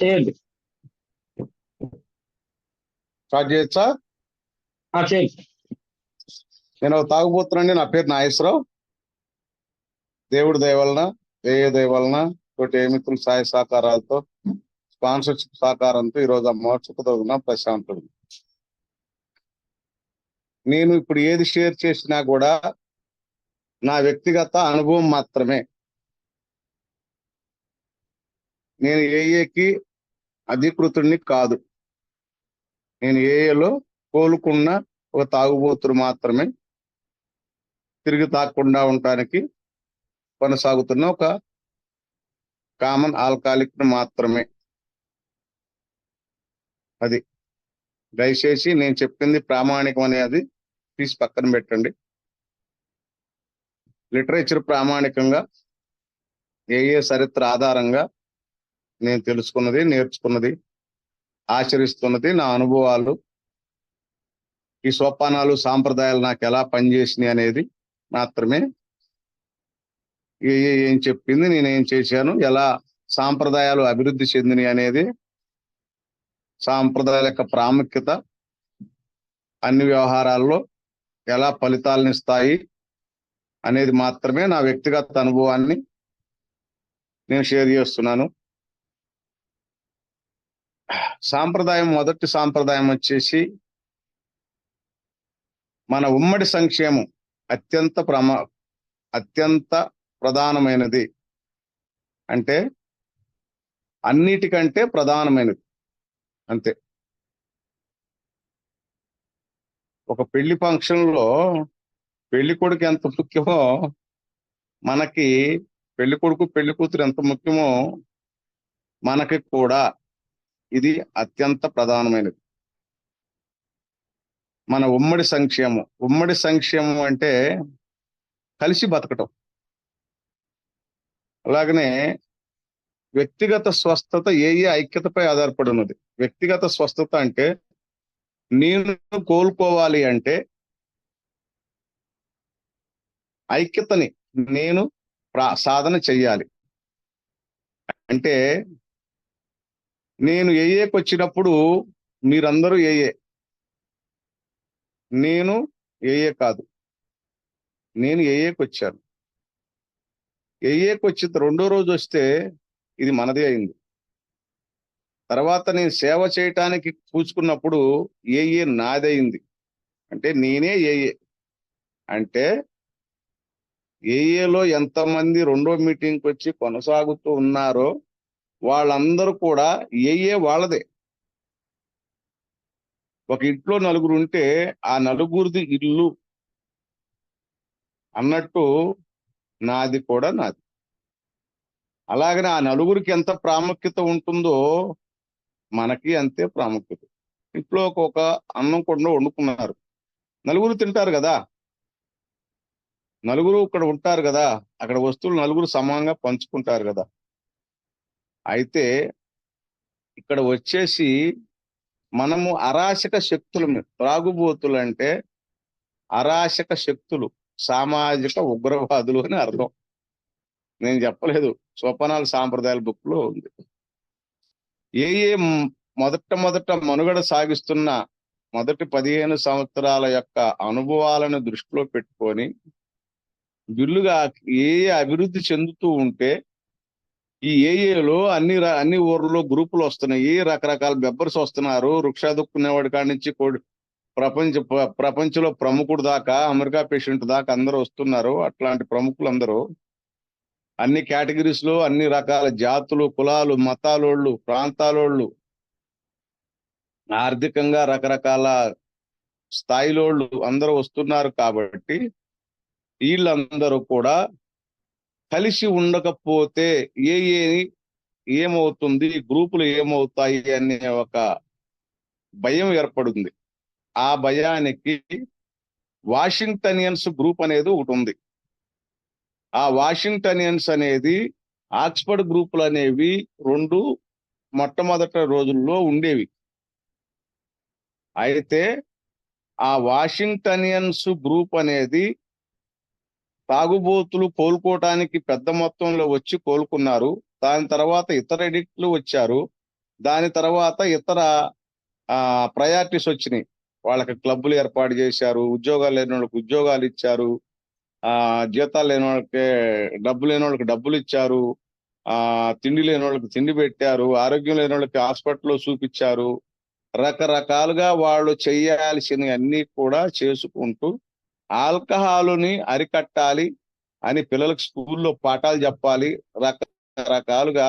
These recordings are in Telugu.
చేయండి. స్టార్ట్ చేయొచ్చా? చేయండి. నేను తాగుబోతున్నాండి. నా పేరు నాగేశ్వరరావు. దేవుడి దయ వలన, దయ వలన, తోటి మిత్రుల సహాయ సహకారాలతో, స్పాన్సర్షిప్ సహకారంతో ఈరోజు ఆ మోక్షకున్న ప్రశాంతుడు. నేను ఇప్పుడు ఏది షేర్ చేసినా కూడా నా వ్యక్తిగత అనుభవం మాత్రమే. నేను ఏఏకి అధికృతుడిని కాదు. నేను ఏఏలో కోలుకున్న ఒక తాగుబోతుడు మాత్రమే. తిరిగి తాగకుండా ఉండటానికి కొనసాగుతున్న ఒక కామన్ ఆల్కహాలిక్ మాత్రమే. అది దయచేసి నేను చెప్పింది ప్రామాణికం అనేది తీసి పక్కన పెట్టండి. లిటరేచర్ ప్రామాణికంగా ఏఏ చరిత్ర ఆధారంగా నేను తెలుసుకున్నది, నేర్చుకున్నది, ఆచరిస్తున్నది, నా అనుభవాలు, ఈ సోపానాలు సాంప్రదాయాలు నాకు ఎలా పనిచేసినాయి అనేది మాత్రమే. ఏం చెప్పింది, నేనేం చేశాను, ఎలా సాంప్రదాయాలు అభివృద్ధి చెందినాయి అనేది, సాంప్రదాయాల యొక్క ప్రాముఖ్యత అన్ని వ్యవహారాల్లో ఎలా ఫలితాలను ఇస్తాయి అనేది మాత్రమే నా వ్యక్తిగత అనుభవాన్ని నేను షేర్ చేస్తున్నాను. సాంప్రదాయం, మొదటి సాంప్రదాయం వచ్చేసి మన ఉమ్మడి సంక్షేమం అత్యంత ప్రధానమైనది. అంటే అన్నిటికంటే ప్రధానమైనది. అంతే. ఒక పెళ్లి ఫంక్షన్లో పెళ్లి కొడుకు ఎంత ముఖ్యమో, మనకి పెళ్లి కొడుకు పెళ్లి కూతురు ఎంత ముఖ్యమో మనకి కూడా ఇది అత్యంత ప్రధానమైనది. మన ఉమ్మడి సంక్షేమం అంటే కలిసి బతకటం. అలాగనే వ్యక్తిగత స్వస్థత ఏఏ ఐక్యతపై ఆధారపడి ఉన్నది. వ్యక్తిగత స్వస్థత అంటే నేను కోలుకోవాలి అంటే ఐక్యతని నేను సాధన చెయ్యాలి. అంటే నేను ఏఏకి వచ్చినప్పుడు మీరందరూ ఏఏ, నేను ఏఏ కాదు. నేను ఏఏకి వచ్చాను. ఏఏకి వచ్చిన రెండో రోజు వస్తే ఇది మనదే అయింది. తర్వాత నేను సేవ చేయటానికి కూర్చుకున్నప్పుడు ఏఏ నాదయింది. అంటే నేనే ఏఏ. అంటే ఏఏలో ఎంతమంది రెండో మీటింగ్కి వచ్చి కొనసాగుతూ ఉన్నారో వాళ్ళందరూ కూడా ఏఏ వాళ్ళదే. ఒక ఇంట్లో నలుగురు ఉంటే ఆ నలుగురిది ఇల్లు అన్నట్టు నాది కూడా నాది. అలాగనే ఆ నలుగురికి ఎంత ప్రాముఖ్యత ఉంటుందో మనకి అంతే ప్రాముఖ్యత. ఇంట్లో ఒక అన్నం కూడా వండుకున్నారు, నలుగురు తింటారు కదా, నలుగురు ఇక్కడ ఉంటారు కదా, అక్కడ వస్తువులు నలుగురు సమానంగా పంచుకుంటారు కదా. అయితే ఇక్కడ వచ్చేసి మనము అరాచక శక్తులు, త్రాగుబోతులు అంటే అరాచక శక్తులు, సామాజిక ఉగ్రవాదులు అని అర్థం. నేను చెప్పలేదు, సోపానాల సాంప్రదాయాల బుక్ లో ఉంది. ఏఏ మొదట మనుగడ సాగిస్తున్న మొదటి 15 సంవత్సరాల యొక్క అనుభవాలను దృష్టిలో పెట్టుకొని బిల్లుగా ఏఏ అభివృద్ధి చెందుతూ ఉంటే ఈ ఏఏలో అన్ని ఊర్లలో గ్రూపులు వస్తున్నాయి, రకరకాల మెంబర్స్ వస్తున్నారు. వృక్ష దుక్కునేవాడి కాడి నుంచి ప్రపంచంలో ప్రముఖుడు దాకా, అమెరికా పేషెంట్ దాకా అందరూ వస్తున్నారు. అట్లాంటి ప్రముఖులు అందరూ అన్ని కేటగిరీస్ లో, అన్ని రకాల జాతులు, కులాలు, మతాలోళ్ళు, ప్రాంతాలోళ్ళు, ఆర్థికంగా రకరకాల స్థాయిలోళ్ళు అందరూ వస్తున్నారు. కాబట్టి వీళ్ళందరూ కూడా కలిసి ఉండకపోతే ఏమవుతుంది, గ్రూపులు ఏమవుతాయి అనే ఒక భయం ఏర్పడుతుంది. ఆ భయానికి వాషింగ్టనియన్స్ గ్రూప్ అనేది ఒకటి ఉంది. ఆ వాషింగ్టనియన్స్ అనేది ఆక్స్ఫర్డ్ గ్రూపులు అనేవి 2 మొట్టమొదటి రోజుల్లో ఉండేవి. అయితే ఆ వాషింగ్టనియన్స్ గ్రూప్ అనేది తాగుబోతులు కోలుకోవటానికి పెద్ద మొత్తంలో వచ్చి కోలుకున్నారు. దాని తర్వాత ఇతర ఎడిక్ట్లు వచ్చారు. దాని తర్వాత ఇతర ప్రయారిటీస్ వచ్చినాయి. వాళ్ళకి క్లబ్బులు ఏర్పాటు చేశారు, ఉద్యోగాలు లేని వాళ్ళకి ఉద్యోగాలు ఇచ్చారు, జీతాలు లేని వాళ్ళకి డబ్బులు ఇచ్చారు, తిండి లేని వాళ్ళకి తిండి పెట్టారు, ఆరోగ్యం లేని వాళ్ళకి హాస్పిటల్లో చూపించారు. రకరకాలుగా వాళ్ళు చేయాల్సినవి అన్ని కూడా చేసుకుంటూ ఆల్కహాలుని అరికట్టాలి అని పిల్లలకు స్కూల్లో పాఠాలు చెప్పాలి. రకరకాలుగా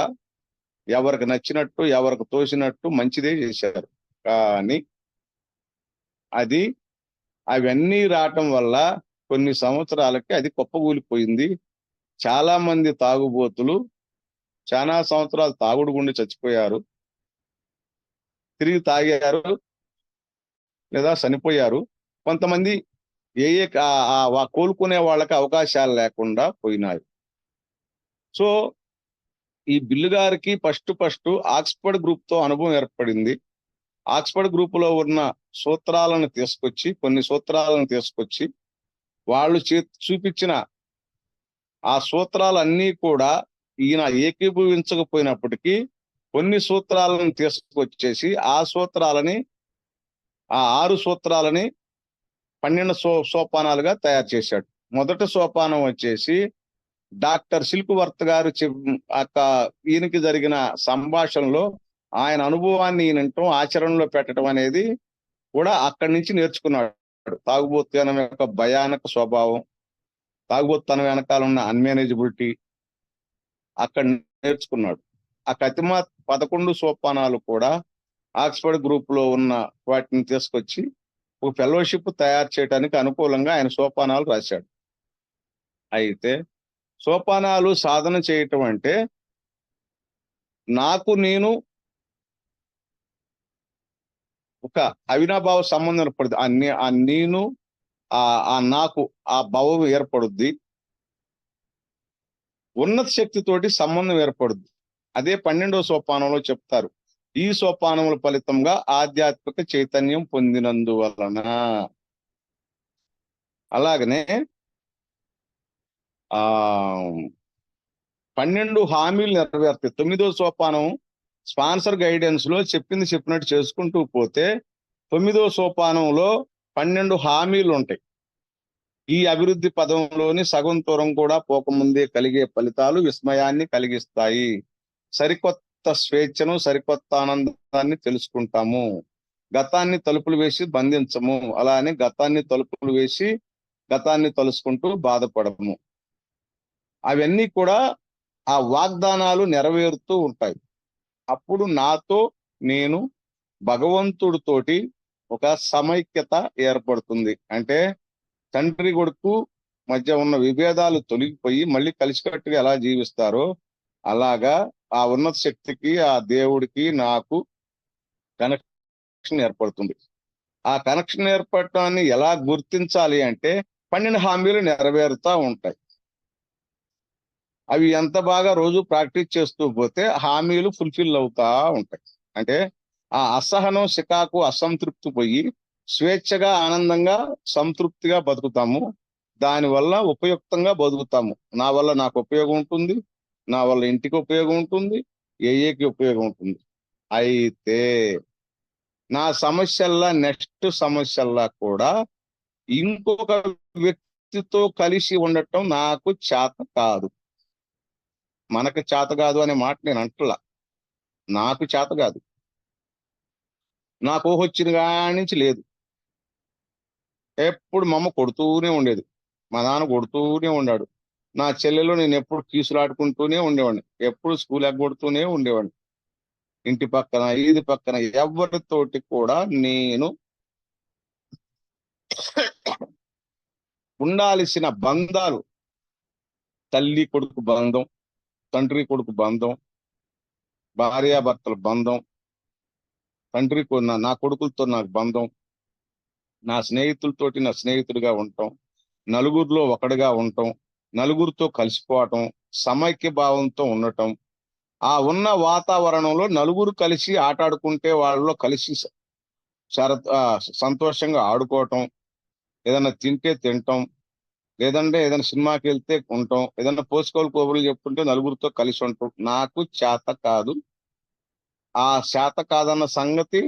ఎవరికి నచ్చినట్టు, ఎవరికి తోసినట్టు మంచిదే చేశారు. కానీ అది అవన్నీ రావటం వల్ల కొన్ని సంవత్సరాలకి అది కుప్పకూలిపోయింది. చాలా మంది తాగుబోతులు చాలా సంవత్సరాలు తాగుడు గుండి చచ్చిపోయారు, తిరిగి తాగారు లేదా చనిపోయారు. కొంతమంది కోలుకునే వాళ్ళకి అవకాశాలు లేకుండా పోయినాయి. సో ఈ బిల్లు గారికి ఫస్ట్ ఆక్స్ఫర్డ్ గ్రూప్ తో అనుభవం ఏర్పడింది. ఆక్స్ఫర్డ్ గ్రూప్ లో ఉన్న కొన్ని సూత్రాలను తీసుకొచ్చి వాళ్ళు చూపించిన ఆ సూత్రాలన్నీ కూడా ఈయన ఏకీభవించకపోయినప్పటికీ కొన్ని సూత్రాలను తీసుకొచ్చేసి ఆ 6 సూత్రాలని 12 సోపానాలుగా తయారు చేశాడు. మొదటి సోపానం వచ్చేసి డాక్టర్ సిల్క్వర్త్ గారు ఈయనకి జరిగిన సంభాషణలో ఆయన అనుభవాన్ని ఈయనంటం ఆచరణలో పెట్టడం అనేది కూడా అక్కడి నుంచి నేర్చుకున్నాడు. తాగుబోతుతనం యొక్క భయానక స్వభావం, తాగుబోతుతనం వెనకాల ఉన్న అన్మేనేజబిలిటీ అక్కడ నేర్చుకున్నాడు. ఆ కతిమా 11 సోపానాలు కూడా ఆక్స్ఫర్డ్ గ్రూప్ లో ఉన్న వాటిని తీసుకొచ్చి ఒక ఫెలోషిప్ తయారు చేయడానికి అనుకూలంగా ఆయన సోపానాలు రాశాడు. అయితే సోపానాలు సాధన చేయటం అంటే నాకు నేను ఒక అవినాభావ సంబంధం ఏర్పడుద్ది. ఆ నేను నాకు ఆ భావం ఏర్పడుద్ది, ఉన్నత శక్తితోటి సంబంధం ఏర్పడుద్ది. అదే 12వ సోపానంలో చెప్తారు. ఈ సోపానముల ఫలితంగా ఆధ్యాత్మిక చైతన్యం పొందినందువలన. అలాగనే 12 హామీలు నెరవేర్తాయి. 9వ సోపానం స్పాన్సర్ గైడెన్స్ లో చెప్పినట్టు చేసుకుంటూ పోతే 9వ సోపానంలో 12 హామీలు ఉంటాయి. ఈ అభివృద్ధి పదంలోని సగం దూరం కూడా పోకముందే కలిగే ఫలితాలు విస్మయాన్ని కలిగిస్తాయి. సరికొత్త స్వేచ్ఛను, సరికొత్త ఆనందాన్ని తెలుసుకుంటాము. గతాన్ని తలుపులు వేసి బంధించము, అలానే గతాన్ని తలుపులు వేసి గతాన్ని తలుసుకుంటూ బాధపడము. అవన్నీ కూడా ఆ వాగ్దానాలు నెరవేరుతూ ఉంటాయి. అప్పుడు నాతో నేను భగవంతుడితోటి ఒక సమైక్యత ఏర్పడుతుంది. అంటే తండ్రి కొడుకు మధ్య ఉన్న విభేదాలు తొలగిపోయి మళ్ళీ కలిసికట్టుగా ఎలా జీవిస్తారో అలాగా ఆ ఉన్నత శక్తికి, ఆ దేవుడికి నాకు కనెక్షన్ ఏర్పడుతుంది. ఆ కనెక్షన్ ఏర్పడటాన్ని ఎలా గుర్తించాలి అంటే 12 హామీలు నెరవేరుతా ఉంటాయి. అవి ఎంత బాగా రోజు ప్రాక్టీస్ చేస్తూ పోతే హామీలు ఫుల్ఫిల్ అవుతా ఉంటాయి. అంటే ఆ అసహనం, చికాకు, అసంతృప్తి పోయి స్వేచ్ఛగా, ఆనందంగా, సంతృప్తిగా బతుకుతాము. దానివల్ల ఉపయుక్తంగా బతుకుతాము. నా వల్ల నాకు ఉపయోగం ఉంటుంది, నా వల్ల ఇంటికి ఉపయోగం ఉంటుంది, ఏఏకి ఉపయోగం ఉంటుంది. అయితే నా నెక్స్ట్ సమస్యల్లా కూడా ఇంకొక వ్యక్తితో కలిసి ఉండటం నాకు చేత కాదు. మనకు చేత కాదు అనే మాట నేను అంటలా, నాకు చేత కాదు. నాకు ఊహొచ్చిన కాడి నుంచి లేదు. ఎప్పుడు మా అమ్మ కొడుతూనే ఉండేది, మా నాన్న కొడుతూనే ఉన్నాడు. నా చెల్లెలో నేను ఎప్పుడు కీసులాడుకుంటూనే ఉండేవాడిని, ఎప్పుడు స్కూల్ ఎగ్గొడుతూనే ఉండేవాడిని. ఇంటి పక్కన, ఈది పక్కన ఎవరితోటి కూడా నేను ఉండాల్సిన బంధాలు, తల్లి కొడుకు బంధం, తండ్రి కొడుకు బంధం, భార్యాభర్తల బంధం, నా కొడుకులతో నాకు బంధం, నా స్నేహితులతోటి నా స్నేహితుడిగా ఉండటం, నలుగురిలో ఒకటిగా ఉండటం, నలుగురితో కలిసిపోవటం, సమైక్య భావంతో ఉండటం, ఆ ఉన్న వాతావరణంలో నలుగురు కలిసి ఆటాడుకుంటే వాళ్ళలో కలిసి సంతోషంగా ఆడుకోవటం, ఏదైనా తింటే తినటం, లేదంటే ఏదైనా సినిమాకి వెళ్తే ఉండటం, ఏదైనా పోసుకోలు కోబులు చెప్పుకుంటే నలుగురితో కలిసి ఉండటం నాకు చేత కాదు. ఆ శాత కాదన్న సంగతి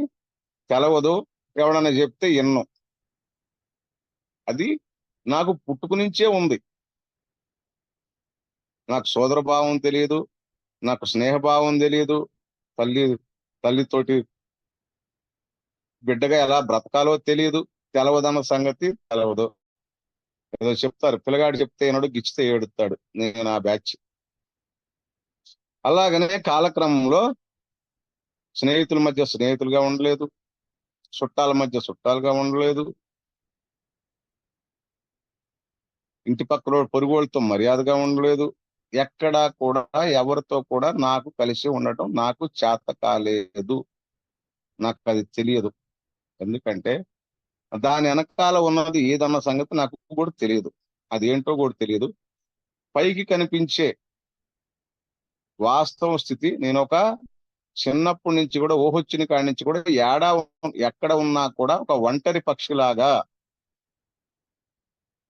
తెలవదు, ఎవడన్నా చెప్తే ఎన్నో. అది నాకు పుట్టుక నుంచే ఉంది. నాకు సోదర భావం తెలియదు, నాకు స్నేహభావం తెలియదు, తల్లి తల్లితోటి బిడ్డగా ఎలా బ్రతకాలో తెలియదు, తెలవదన్న సంగతి తెలవదు. ఏదో చెప్తారు, పిల్లగాడు చెప్తే ఏనాడు, గిచ్చితే ఏడుస్తాడు. నేను ఆ బ్యాచ్. అలాగనే కాలక్రమంలో స్నేహితుల మధ్య స్నేహితులుగా ఉండలేదు, చుట్టాల మధ్య చుట్టాలుగా ఉండలేదు, ఇంటి పక్కన పొరుగోళ్ళతో మర్యాదగా ఉండలేదు. ఎక్కడా కూడా ఎవరితో కూడా నాకు కలిసి ఉండటం నాకు చేత కాలేదు. నాకు అది తెలియదు. ఎందుకంటే దాని వెనకాల ఉన్నది ఏదన్న సంగతి నాకు కూడా తెలియదు. అదేంటో కూడా తెలియదు. పైకి కనిపించే వాస్తవ స్థితి, నేను ఒక చిన్నప్పటి నుంచి కూడా, ఊహొచ్చిన కాడి నుంచి కూడా ఎక్కడ ఉన్నా కూడా ఒక ఒంటరి పక్షిలాగా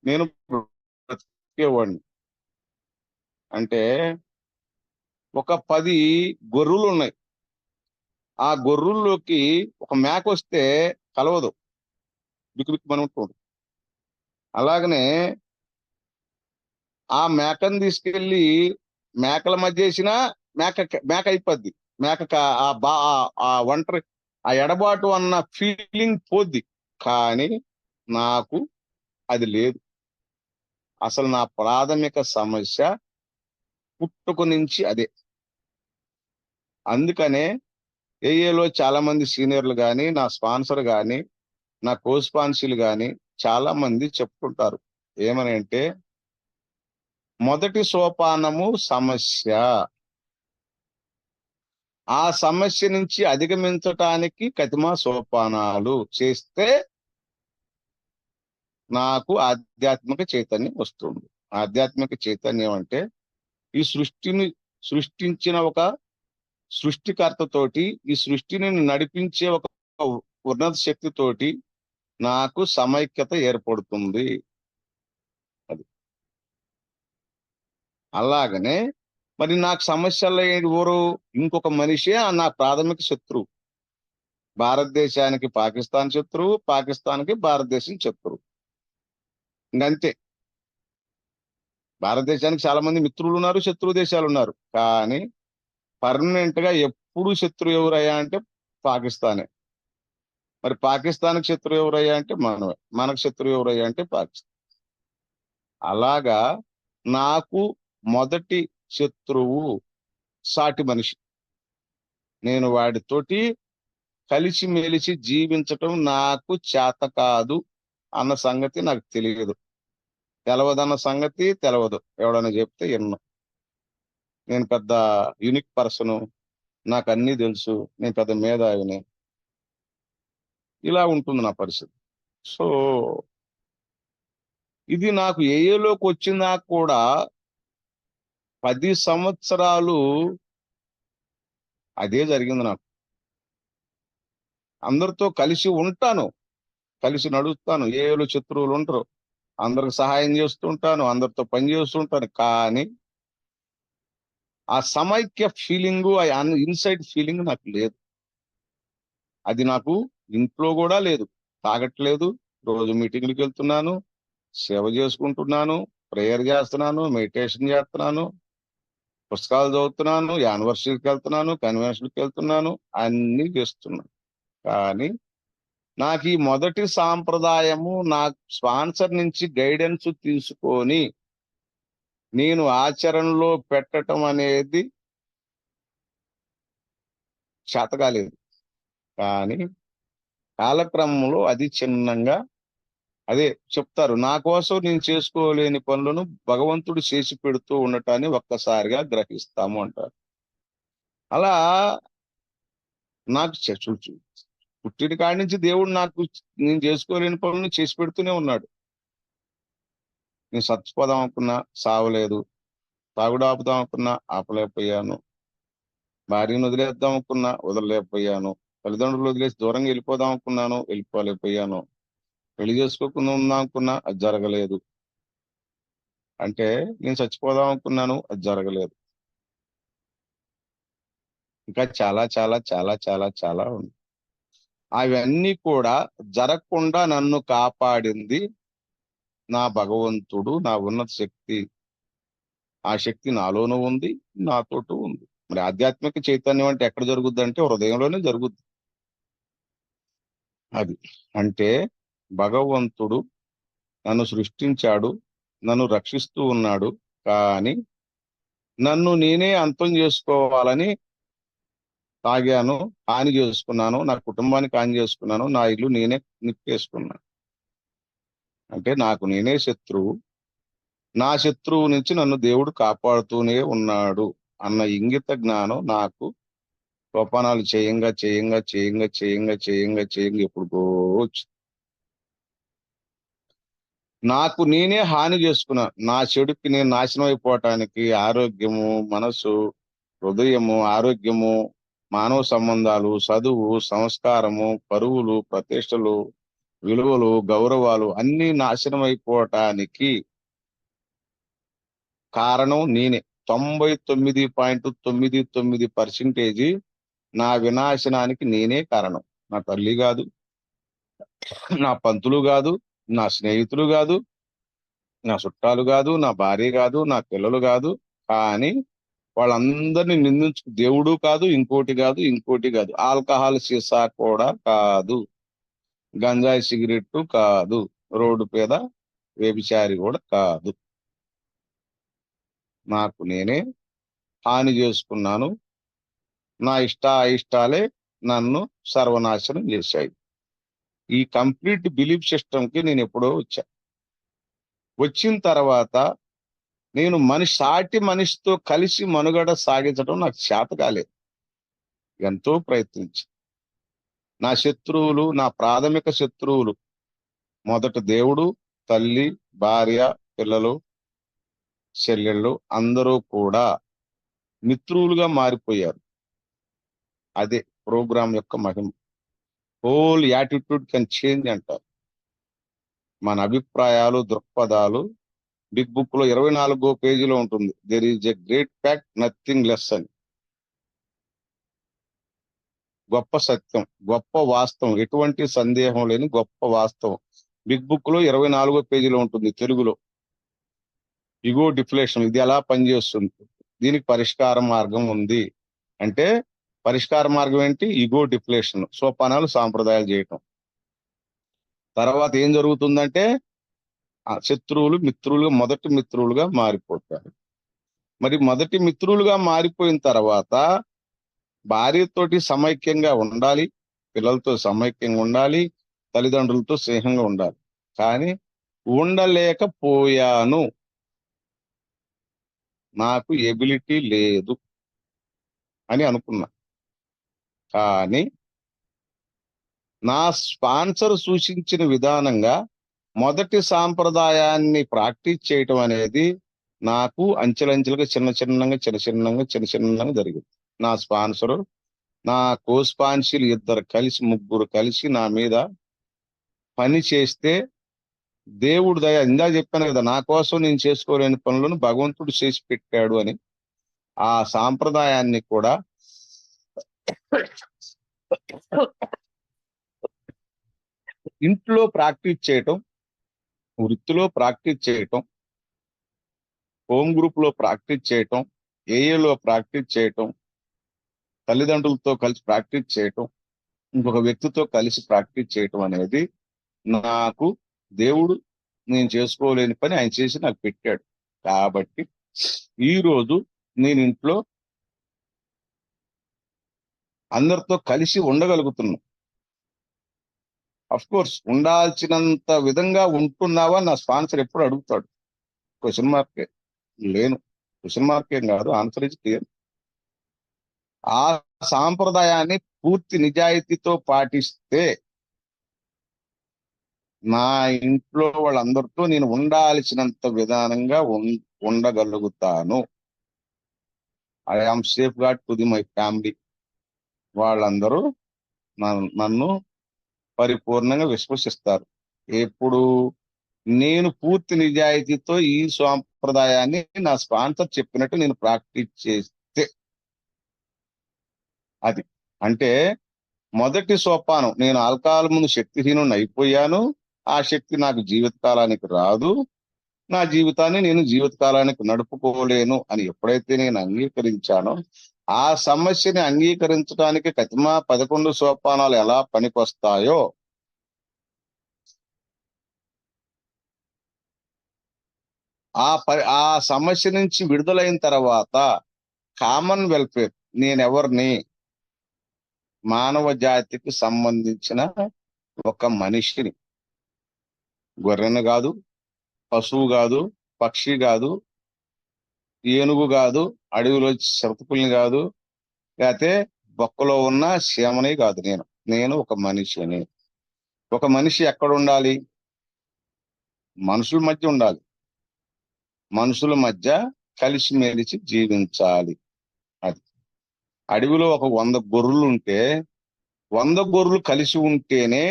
నేను బ్రతికేవాడిని. అంటే ఒక 10 గొర్రులు ఉన్నాయి. ఆ గొర్రుల్లోకి ఒక మేక వస్తే కలవదు, బిక్కుబిక్కుమని ఉంటుంది. అలాగనే ఆ మేకను తీసుకెళ్లి మేకల మధ్య వేసినా మేక మేక అయిపోద్ది. మేక ఆ ఒంటరి, ఆ ఎడబాటు అన్న ఫీలింగ్ పోద్ది. కానీ నాకు అది లేదు. అసలు నా ప్రాథమిక సమస్య పుట్టుక నుంచి అదే. అందుకనే ఏఏలో చాలా మంది సీనియర్లు గాని, నా స్పాన్సర్ గాని, నా కో స్పాన్సీలు గాని చాలా మంది చెప్పుకుంటారు. ఏమని అంటే, మొదటి సోపానము సమస్య. ఆ సమస్య నుంచి అధిగమించటానికి కతిమా సోపానాలు చేస్తే నాకు ఆధ్యాత్మిక చైతన్యం వస్తుంది. ఆధ్యాత్మిక చైతన్యం అంటే ఈ సృష్టిని సృష్టించిన ఒక సృష్టికర్తతోటి, ఈ సృష్టిని నడిపించే ఒక ఉన్నత శక్తితోటి నాకు సమైక్యత ఏర్పడుతుంది. అది అలాగనే మరి నాకు సమస్యలు ఎవరు? ఇంకొక మనిషే నా ప్రాథమిక శత్రువు. భారతదేశానికి పాకిస్తాన్ శత్రువు, పాకిస్తాన్కి భారతదేశం శత్రువు. ఇంకంతే. భారతదేశానికి చాలా మంది మిత్రులు ఉన్నారు, శత్రు దేశాలు ఉన్నారు. కానీ పర్మనెంట్ గా ఎప్పుడు శత్రువు ఎవరయ్యా అంటే పాకిస్తానే. మరి పాకిస్తాన్కి శత్రువు ఎవరయ్యా అంటే మనమే. మనకు శత్రువు ఎవరయ్యా అంటే పాకిస్తాన్. అలాగా నాకు మొదటి శత్రువు సాటి మనిషి. నేను వాడితోటి కలిసి మెలిసి జీవించటం నాకు చేత కాదు అన్న సంగతి నాకు తెలియదు. తెలవదన్న సంగతి తెలవదు, ఎవడన్నా చెప్తే ఎన్నో. నేను పెద్ద యూనిక్ పర్సను, నాకు అన్నీ తెలుసు, నేను పెద్ద మేధావిని, ఇలా ఉంటుంది నా పరిస్థితి. సో ఇది నాకు ఏఏలోకి వచ్చినా కూడా 10 సంవత్సరాలు అదే జరిగింది నాకు. అందరితో కలిసి ఉంటాను, కలిసి నడుస్తాను. ఏఏలో శత్రువులు ఉంటారు, అందరికి సహాయం చేస్తుంటాను, అందరితో పని చేస్తుంటాను. కానీ ఆ సమైక్య ఫీలింగు, ఆ ఇన్సైడ్ ఫీలింగ్ నాకు లేదు. అది నాకు ఇంట్లో కూడా లేదు. తాగట్లేదు, రోజు మీటింగ్లకు వెళ్తున్నాను, సేవ చేసుకుంటున్నాను, ప్రేయర్ చేస్తున్నాను, మెడిటేషన్ చేస్తున్నాను, పుస్తకాలు చదువుతున్నాను, యానివర్సరీకి వెళ్తున్నాను, కన్వెన్షన్కి వెళ్తున్నాను, అన్ని చేస్తున్నాను. కానీ నాకు ఈ మొదటి సాంప్రదాయము, నా స్పాన్సర్ నుంచి గైడెన్స్ తీసుకొని నేను ఆచరణలో పెట్టడం అనేది చేతకాలేదు. కానీ కాలక్రమంలో అది చిన్నంగా, అదే చెప్తారు, నా కోసం నేను చేసుకోలేని పనులను భగవంతుడు చేసి పెడుతూ ఉండటాన్ని ఒక్కసారిగా గ్రహిస్తాము అంటారు. అలా నాకు పుట్టిన కాడి నుంచి దేవుడు నాకు నేను చేసుకోలేని పనులను చేసి పెడుతూనే ఉన్నాడు. నేను చచ్చిపోదాం అనుకున్నా సావలేదు, తాగుడు ఆపుదాం అనుకున్నా ఆపలేకపోయాను, భార్యను వదిలేద్దాం అనుకున్నా వదలలేకపోయాను, తల్లిదండ్రులు వదిలేసి దూరంగా వెళ్ళిపోదాం అనుకున్నాను, వెళ్ళిపోలేకపోయాను, పెళ్లి చేసుకోకుండా ఉందాం అనుకున్నా అది జరగలేదు. అంటే నేను చచ్చిపోదాం అనుకున్నాను, అది జరగలేదు. ఇంకా చాలా చాలా చాలా చాలా చాలా ఉంది. అవన్నీ కూడా జరగకుండా నన్ను కాపాడింది నా భగవంతుడు, నా ఉన్నత శక్తి. ఆ శక్తి నాలోనూ ఉంది, నాతోటూ ఉంది. మరి ఆధ్యాత్మిక చైతన్యం అంటే ఎక్కడ జరుగుద్ది అంటే హృదయంలోనే జరుగుద్ది. అది అంటే భగవంతుడు నన్ను సృష్టించాడు, నన్ను రక్షిస్తూ ఉన్నాడు. కానీ నన్ను నేనే అంతం చేసుకోవాలని తాగాను, హాని చేసుకున్నాను, నా కుటుంబానికి హాని చేసుకున్నాను, నా ఇల్లు నేనే నిప్పేసుకున్నాను. అంటే నాకు నేనే శత్రువు, నా శత్రువు నుంచి నన్ను దేవుడు కాపాడుతూనే ఉన్నాడు అన్న ఇంగిత జ్ఞానం నాకు సోపానాలు చేయంగా చేయంగా చేయంగా చేయంగా చేయంగా చేయంగా ఎప్పుడుకో వచ్చింది. నాకు నేనే హాని చేసుకున్నా. నా చెడుకి నేను నాశనం అయిపోవటానికి ఆరోగ్యము, మనసు, హృదయము, ఆరోగ్యము, మానవ సంబంధాలు, చదువు, సంస్కారము, పరువులు, ప్రతిష్టలు, విలువలు, గౌరవాలు అన్నీ నాశనం అయిపోవటానికి కారణం నేనే. 99.99% నా వినాశనానికి నేనే కారణం. నా తల్లి కాదు, నా పంతులు కాదు, నా స్నేహితులు కాదు, నా చుట్టాలు కాదు, నా భార్య కాదు, నా పిల్లలు కాదు. కానీ వాళ్ళందరినీ నిందించు దేవుడు కాదు, ఇంకోటి కాదు, ఇంకోటి కాదు. ఆల్కహాల్ సీసా కూడా కాదు, గంజాయి సిగరెట్టు కాదు, రోడ్డు మీద వ్యభిచారి కూడా కాదు. నాకు నేనే హాని చేసుకున్నాను. నా అయిష్టాలే నన్ను సర్వనాశనం చేశాయి. ఈ కంప్లీట్ బిలీఫ్ సిస్టమ్ కి నేను ఎప్పుడో వచ్చా. వచ్చిన తర్వాత నేను సాటి మనిషితో కలిసి మనుగడ సాగించడం నాకు చేత కాలేదు. ఎంతో ప్రయత్నించి నా శత్రువులు, నా ప్రాథమిక శత్రువులు మొదట దేవుడు, తల్లి, భార్య, పిల్లలు, చెల్లెళ్ళు అందరూ కూడా మిత్రులుగా మారిపోయారు. అదే ప్రోగ్రాం యొక్క మహిమ. హోల్ యాటిట్యూడ్ కెన్ చేంజ్ అంటారు. మన అభిప్రాయాలు, దృక్పథాలు బిగ్ బుక్ లో 24వ పేజీలో ఉంటుంది. There is a great fact, nothing less అని. గొప్ప సత్యం, గొప్ప వాస్తవం, ఎటువంటి సందేహం లేని గొప్ప వాస్తవం బిగ్ బుక్ లో 24వ పేజీలో ఉంటుంది తెలుగులో. ఇగో డిఫ్లేషన్ ఇది ఎలా పనిచేస్తుంది, దీనికి పరిష్కార మార్గం ఉంది అంటే పరిష్కార మార్గం ఏంటి? ఇగో డిఫ్లేషన్, సోపానాలు, సాంప్రదాయాలు చేయటం. తర్వాత ఏం జరుగుతుందంటే ఆ శత్రువులు మిత్రులుగా, మొదటి మిత్రులుగా మారిపోతారు. మరి మొదటి మిత్రులుగా మారిపోయిన తర్వాత భార్యతోటి సమైక్యంగా ఉండాలి, పిల్లలతో సమైక్యంగా ఉండాలి, తల్లిదండ్రులతో స్నేహంగా ఉండాలి. కానీ ఉండలేకపోయాను, నాకు ఎబిలిటీ లేదు అని అనుకున్నా. కానీ నా స్పాన్సర్ సూచించిన విధానంగా మొదటి సాంప్రదాయాన్ని ప్రాక్టీస్ చేయటం అనేది నాకు అంచెలంచెలుగా చిన్న చిన్నగా జరిగింది. నా స్పాన్సరు, నా కోస్పాన్షియల్ ఇద్దరు కలిసి, ముగ్గురు కలిసి నా మీద పని చేస్తే దేవుడు దయ, ఇందా చెప్పాను కదా, నా కోసం నేను చేసుకోలేని పనులను భగవంతుడు చేసి పెట్టాడు అని ఆ సాంప్రదాయాన్ని కూడా ఇంట్లో ప్రాక్టీస్ చేయటం, వృత్తిలో ప్రాక్టీస్ చేయటం, హోమ్ గ్రూప్ లో ప్రాక్టీస్ చేయటం, ఏఏలో ప్రాక్టీస్ చేయటం, తల్లిదండ్రులతో కలిసి ప్రాక్టీస్ చేయటం, ఇంకొక వ్యక్తితో కలిసి ప్రాక్టీస్ చేయటం అనేది నాకు దేవుడు, నేను చేసుకోలేని పని ఆయన చేసి నాకు పెట్టాడు. కాబట్టి ఈ రోజు నేను ఇంట్లో అందరితో కలిసి ఉండగలుగుతున్నాను. అఫ్ కోర్స్ ఉండాల్సినంత విధంగా ఉంటున్నావా నా స్పాన్సర్ ఎప్పుడు అడుగుతాడు. క్వశ్చన్ మార్కే లేను, క్వశ్చన్ మార్క్ ఏం కాదు, ఆన్సర్ ఇస్ క్లియర్. ఆ సాంప్రదాయాన్ని పూర్తి నిజాయితీతో పాటిస్తే నా ఇంట్లో వాళ్ళందరితో నేను ఉండాల్సినంత విధానంగా ఉండగలుగుతాను. I am safeguard to my family. వాళ్ళందరూ నన్ను పరిపూర్ణంగా విశ్వసిస్తారు. ఎప్పుడు నేను పూర్తి నిజాయితీతో ఈ సాంప్రదాయాన్ని నా స్పాన్సర్ చెప్పినట్టు నేను ప్రాక్టీస్ చేస్తే అది అంటే మొదటి సోపానం, నేను ఆల్కహాల్ ముందు శక్తిహీనుని అయిపోయాను, ఆ శక్తి నాకు జీవితకాలానికి రాదు, నా జీవితాన్ని నేను జీవితకాలానికి నడుపుకోలేను అని ఎప్పుడైతే నేను అంగీకరించానో, ఆ సమస్యని అంగీకరించడానికి కతిమా 11 సోపానాలు ఎలా పనికొస్తాయో ఆ సమస్య నుంచి విడుదలైన తర్వాత కామన్ వెల్ఫేర్, నేనెవరిని, మానవ జాతికి సంబంధించిన ఒక మనిషిని, గొర్రెను కాదు, పశువు కాదు, పక్షి కాదు, ఏనుగు కాదు, అడవిలో శతపుల్ని కాదు, లేకపోతే బొక్కలో ఉన్న సీమని కాదు, నేను ఒక మనిషిని. ఒక మనిషి ఎక్కడ ఉండాలి? మనుషుల మధ్య ఉండాలి, మనుషుల మధ్య కలిసిమెలిసి జీవించాలి. అది అడవిలో ఒక 100 గొర్రెలు ఉంటే 100 గొర్రెలు కలిసి ఉంటేనే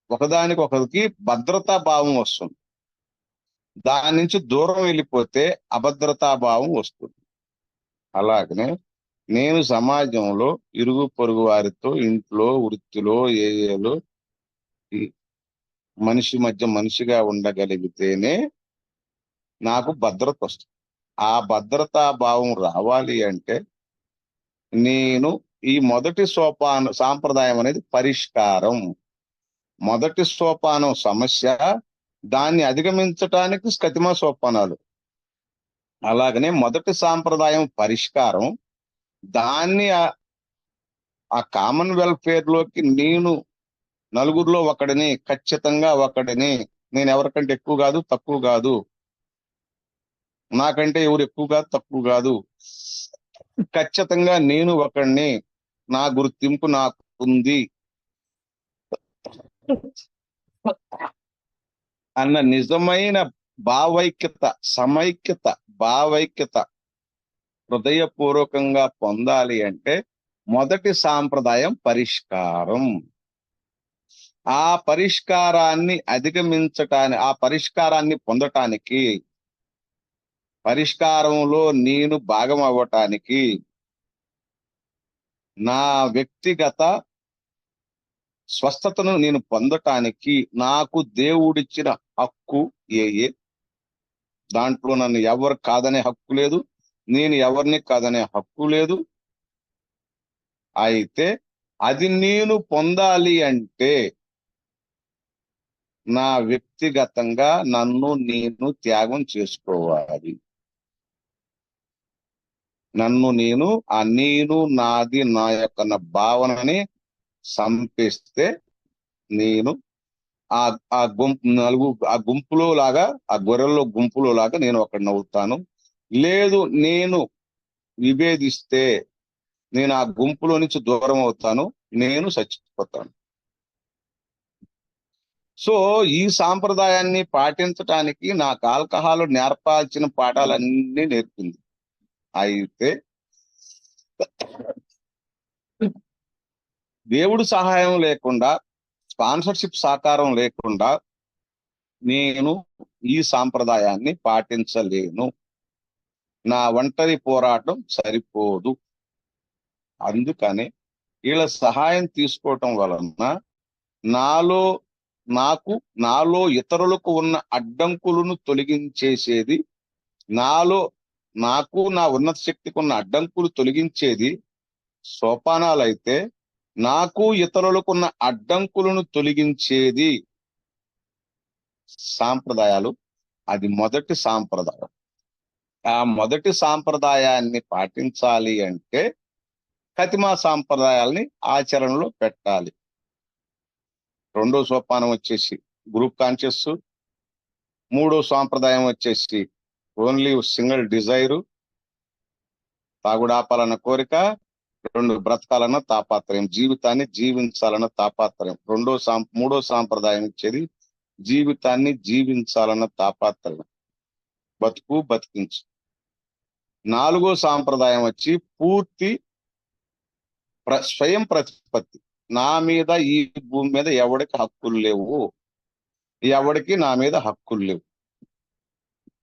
ఒకదానికొకరికి భద్రతా భావం వస్తుంది. దాని నుంచి దూరం వెళ్ళిపోతే అభద్రతా భావం వస్తుంది. అలాగనే నేను సమాజంలో ఇరుగు పొరుగు వారితో, ఇంట్లో, వృత్తిలో, ఏఏలో ఈ మనిషి మధ్య మనిషిగా ఉండగలిగితేనే నాకు భద్రత వస్తుంది. ఆ భద్రతా భావం రావాలి అంటే నేను ఈ మొదటి సాంప్రదాయం అనేది పరిష్కారం. మొదటి సోపానం సమస్య, దాన్ని అధిగమించటానికి స్కతిమ సోపానాలు. అలాగనే మొదటి సాంప్రదాయం పరిష్కారం, దాన్ని ఆ కామన్ వెల్ఫేర్ లోకి నేను నలుగురిలో ఒకడిని, ఖచ్చితంగా ఒకడిని, నేను ఎవరికంటే ఎక్కువ కాదు, తక్కువ కాదు, నాకంటే ఎవరు ఎక్కువ కాదు, తక్కువ కాదు, ఖచ్చితంగా నేను ఒకడిని, నా గుర్తింపు నాకు ఉంది అన్న నిజమైన భావైక్యత, సమైక్యత, భావైక్యత హృదయపూర్వకంగా పొందాలి అంటే మొదటి సాంప్రదాయం పరిష్కారం. ఆ పరిష్కారాన్ని అధిగమించటానికి, ఆ పరిష్కారాన్ని పొందటానికి, పరిష్కారంలో నేను భాగం అవ్వటానికి నా వ్యక్తిగత స్వస్థతను నేను పొందటానికి నాకు దేవుడిచ్చిన హక్కు ఏ, దాంట్లో నన్ను ఎవరు కాదనే హక్కు లేదు, నేను ఎవరిని కాదనే హక్కు లేదు. అయితే అది నేను పొందాలి అంటే నా వ్యక్తిగతంగా నన్ను నేను త్యాగం చేసుకోవాలి. నన్ను నేను, ఆ నేను, నాది, నా యొక్క భావనని సంపిస్తే నేను ఆ గుంపులో లాగా, ఆ గొర్రెల్లో గుంపులో లాగా నేను ఒకడిని అవుతాను. లేదు, నేను విభేదిస్తే నేను ఆ గుంపులో నుంచి దూరం అవుతాను, నేను చచ్చిపోతాను. సో ఈ సాంప్రదాయాన్ని పాటించటానికి నాకు ఆల్కహాల్ నేర్పాల్సిన పాఠాలన్నీ నేర్పింది. అయితే దేవుడు సహాయం లేకుండా, స్పాన్సర్షిప్ సహకారం లేకుండా నేను ఈ సాంప్రదాయాన్ని పాటించలేను. నా ఒంటరి పోరాటం సరిపోదు. అందుకని వీళ్ళ సహాయం తీసుకోవటం వలన నాలో ఇతరులకు ఉన్న అడ్డంకులను తొలగించేసేది, నాకు నా ఉన్నత శక్తికి ఉన్న అడ్డంకులు తొలగించేది సోపానాలైతే, నాకు ఇతరులకు ఉన్న అడ్డంకులను తొలగించేది సాంప్రదాయాలు. అది మొదటి సాంప్రదాయం. ఆ మొదటి సాంప్రదాయాన్ని పాటించాలి అంటే కతిమా సాంప్రదాయాల్ని ఆచరణలో పెట్టాలి. రెండో సోపానం వచ్చేసి గ్రూప్ కాన్షియస్, మూడో సాంప్రదాయం వచ్చేసి ఓన్లీ సింగిల్ డిజైరు, తాగుడాపాలన్న కోరిక, రెండు బ్రతకాలన్న తాపాత్రయం, జీవితాన్ని జీవించాలన్న తాపాత్రయం. మూడో సాంప్రదాయం ఇచ్చేది జీవితాన్ని జీవించాలన్న తాపాత్రయం, బతికించు. నాలుగో సాంప్రదాయం వచ్చి పూర్తి స్వయం ప్రతిపత్తి. నా మీద, ఈ భూమి మీద ఎవడికి హక్కులు లేవు, ఎవడికి నా మీద హక్కులు లేవు,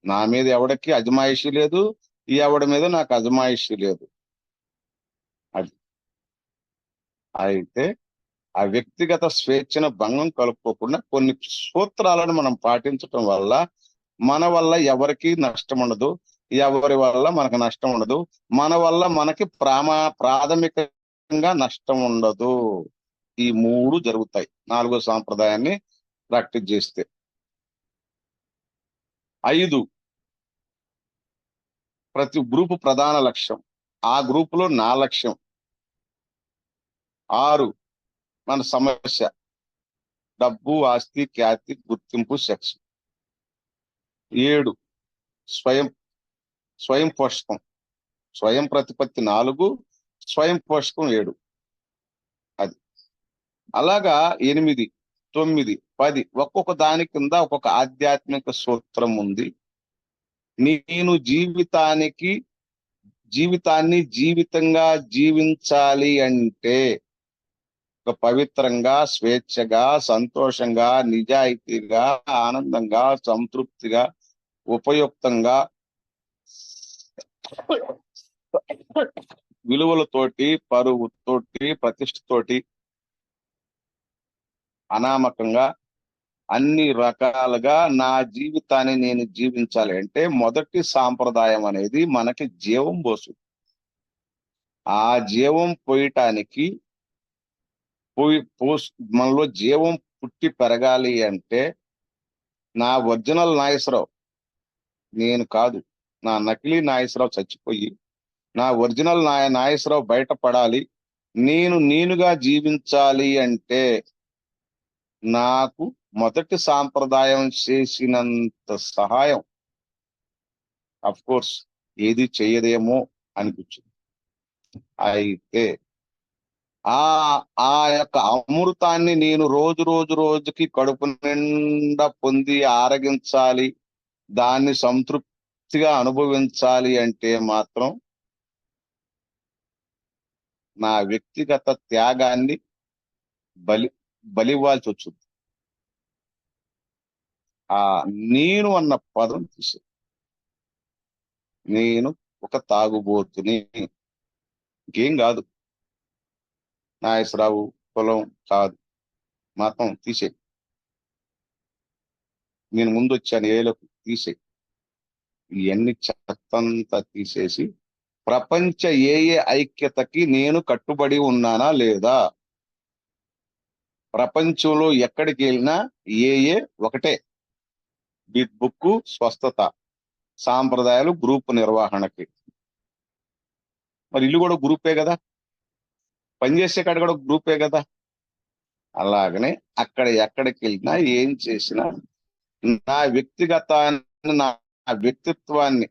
నా మీద ఎవడికి అజమాయిషి లేదు, ఎవడి మీద నాకు అజమాయిషి లేదు. అయితే ఆ వ్యక్తిగత స్వేచ్ఛను భంగం కలుపుకోకుండా కొన్ని సూత్రాలను మనం పాటించటం వల్ల మన వల్ల ఎవరికి నష్టం ఉండదు, ఎవరి వల్ల మనకు నష్టం ఉండదు, మన వల్ల మనకి ప్రాథమికంగా నష్టం ఉండదు. ఈ మూడు జరుగుతాయి నాలుగో సాంప్రదాయాన్ని ప్రాక్టీస్ చేస్తే. 5, ప్రతి గ్రూపు ప్రధాన లక్ష్యం, ఆ గ్రూపులో నా లక్ష్యం. 6, మన సమస్య, డబ్బు, ఆస్తి, ఖ్యాతి, గుర్తింపు, సెక్స్. 7, స్వయం స్వయం పోషకం, స్వయం ప్రతిపత్తి 4, స్వయం పోషకం 7. అది అలాగా 8, 9, 10 ఒక్కొక్క దాని కింద ఒక్కొక్క ఆధ్యాత్మిక సూత్రం ఉంది. నేను జీవితాన్ని జీవితంగా జీవించాలి అంటే ఒక పవిత్రంగా, స్వేచ్ఛగా, సంతోషంగా, నిజాయితీగా, ఆనందంగా, సంతృప్తిగా, ఉపయుక్తంగా, విలువలతోటి, పరువుతోటి, ప్రతిష్టతోటి, అనామకంగా అన్ని రకాలుగా నా జీవితాన్ని నేను జీవించాలి అంటే మొదటి సాంప్రదాయం అనేది మనకి జీవం పోసు. ఆ జీవం పోయటానికి మనలో జీవం పుట్టి పెరగాలి అంటే నా ఒరిజినల్ నాగేశ్వరరావు నేను కాదు, నా నకిలీ నాగేశ్వరరావు చచ్చిపోయి నా ఒరిజినల్ నాగేశ్వరరావు బయటపడాలి, నేనుగా జీవించాలి అంటే నాకు మొదటి సాంప్రదాయం చేసినంత సహాయం అఫ్ కోర్స్ ఏది చెయ్యదేమో అనిపించింది. అయితే ఆ ఆ యొక్క అమృతాన్ని నేను రోజుకి కడుపు నిండా పొంది ఆరగించాలి, దాన్ని సంతృప్తిగా అనుభవించాలి అంటే మాత్రం నా వ్యక్తిగత త్యాగాన్ని బలివ్వాల్సి వచ్చింది. ఆ నేను అన్న పదం తీసే, నేను ఒక తాగుబోతుని, ఇంకేం కాదు, నాగేశ్వరరావు కులం కాదు, మతం తీసే, నేను ముందు వచ్చాను ఏలకు తీసే, ఇవన్నీ చెత్తంతా తీసేసి ప్రపంచ ఐక్యతకి నేను కట్టుబడి ఉన్నానా లేదా? ప్రపంచంలో ఎక్కడికి వెళ్ళినా ఒకటే, బిగ్ బుక్, స్వస్థత, సాంప్రదాయాలు, గ్రూప్ నిర్వహణకి. మరి ఇల్లు కూడా గ్రూపే కదా, పనిచేసే కాడ కూడా గ్రూపే కదా. అలాగనే అక్కడ ఎక్కడికి వెళ్ళినా ఏం చేసినా నా వ్యక్తిగతాన్ని, నా వ్యక్తిత్వాన్ని,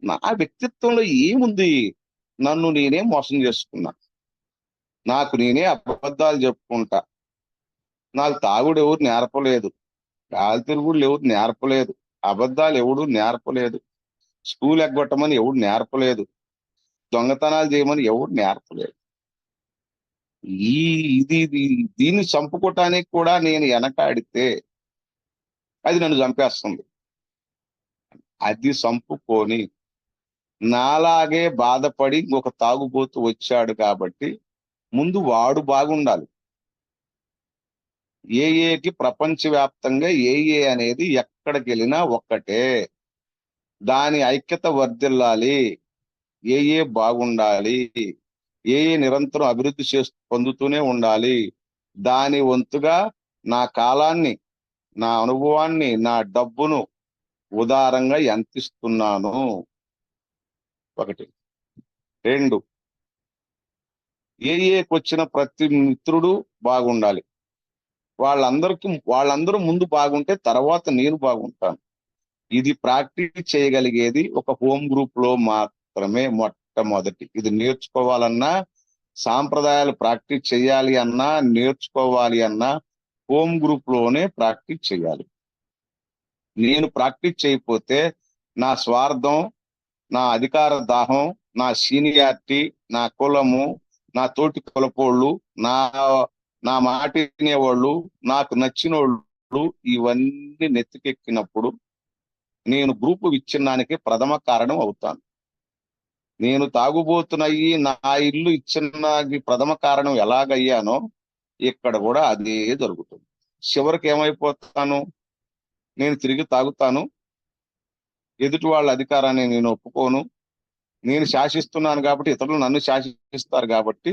నా వ్యక్తిత్వంలో ఏముంది? నన్ను నేనే మోసం చేసుకున్నా, నాకు నేనే అబద్ధాలు చెప్పుకుంటా, నాకు తాగుడు ఎవరు నేర్పలేదు, గాలి తిరుగుడు ఎవరు నేర్పలేదు, అబద్ధాలు ఎవడు నేర్పలేదు, స్కూల్ ఎగ్గొట్టమని ఎవడు నేర్పలేదు, దొంగతనాలు చేయమని ఎవడు నేర్పలేదు. దీన్ని చంపుకోవటానికి కూడా నేను వెనకాడితే అది నన్ను చంపేస్తుంది. అది చంపుకొని నాలాగే బాధపడి ఒక తాగుబోతు వచ్చాడు కాబట్టి ముందు వాడు బాగుండాలి. ఏఏకి ప్రపంచవ్యాప్తంగా అనేది ఎక్కడికి వెళ్ళినా ఒక్కటే, దాని ఐక్యత వర్ధిల్లాలి, బాగుండాలి, నిరంతరం అభివృద్ధి పొందుతూనే ఉండాలి. దాని వంతుగా నా కాలాన్ని, నా అనుభవాన్ని, నా డబ్బును ఉదారంగా ఎంతిస్తున్నాను. 1. 2, ఏఏకి వచ్చిన ప్రతి మిత్రుడు బాగుండాలి. వాళ్ళందరూ ముందు బాగుంటే తర్వాత నేను బాగుంటాను. ఇది ప్రాక్టీస్ చేయగలిగేది ఒక హోమ్ గ్రూప్ లో మాత్రమే. మొట్టమొదటి ఇది నేర్చుకోవాలన్నా, సాంప్రదాయాలు ప్రాక్టీస్ చేయాలి అన్నా, నేర్చుకోవాలి అన్నా హోమ్ గ్రూప్ లోనే ప్రాక్టీస్ చేయాలి. నేను ప్రాక్టీస్ చేయకపోతే నా స్వార్థం, నా అధికార దాహం, నా సీనియారిటీ, నా కులము, నా తోటి కులపోళ్ళు, నా మాట వినేవాళ్ళు, నాకు నచ్చిన వాళ్ళు, ఇవన్నీ నెత్తికెక్కినప్పుడు నేను గ్రూపు విచ్ఛిన్నానికి ప్రథమ కారణం అవుతాను. నేను తాగుబోతున్నయి నా ఇల్లు ఇచ్చిన ప్రథమ కారణం ఎలాగయ్యానో ఇక్కడ కూడా అదే జరుగుతుంది. చివరికి ఏమైపోతాను, నేను తిరిగి తాగుతాను, ఎదుటి వాళ్ళ అధికారాన్ని నేను ఒప్పుకోను, నేను శాసిస్తున్నాను కాబట్టి ఇతరులు నన్ను శాసిస్తారు కాబట్టి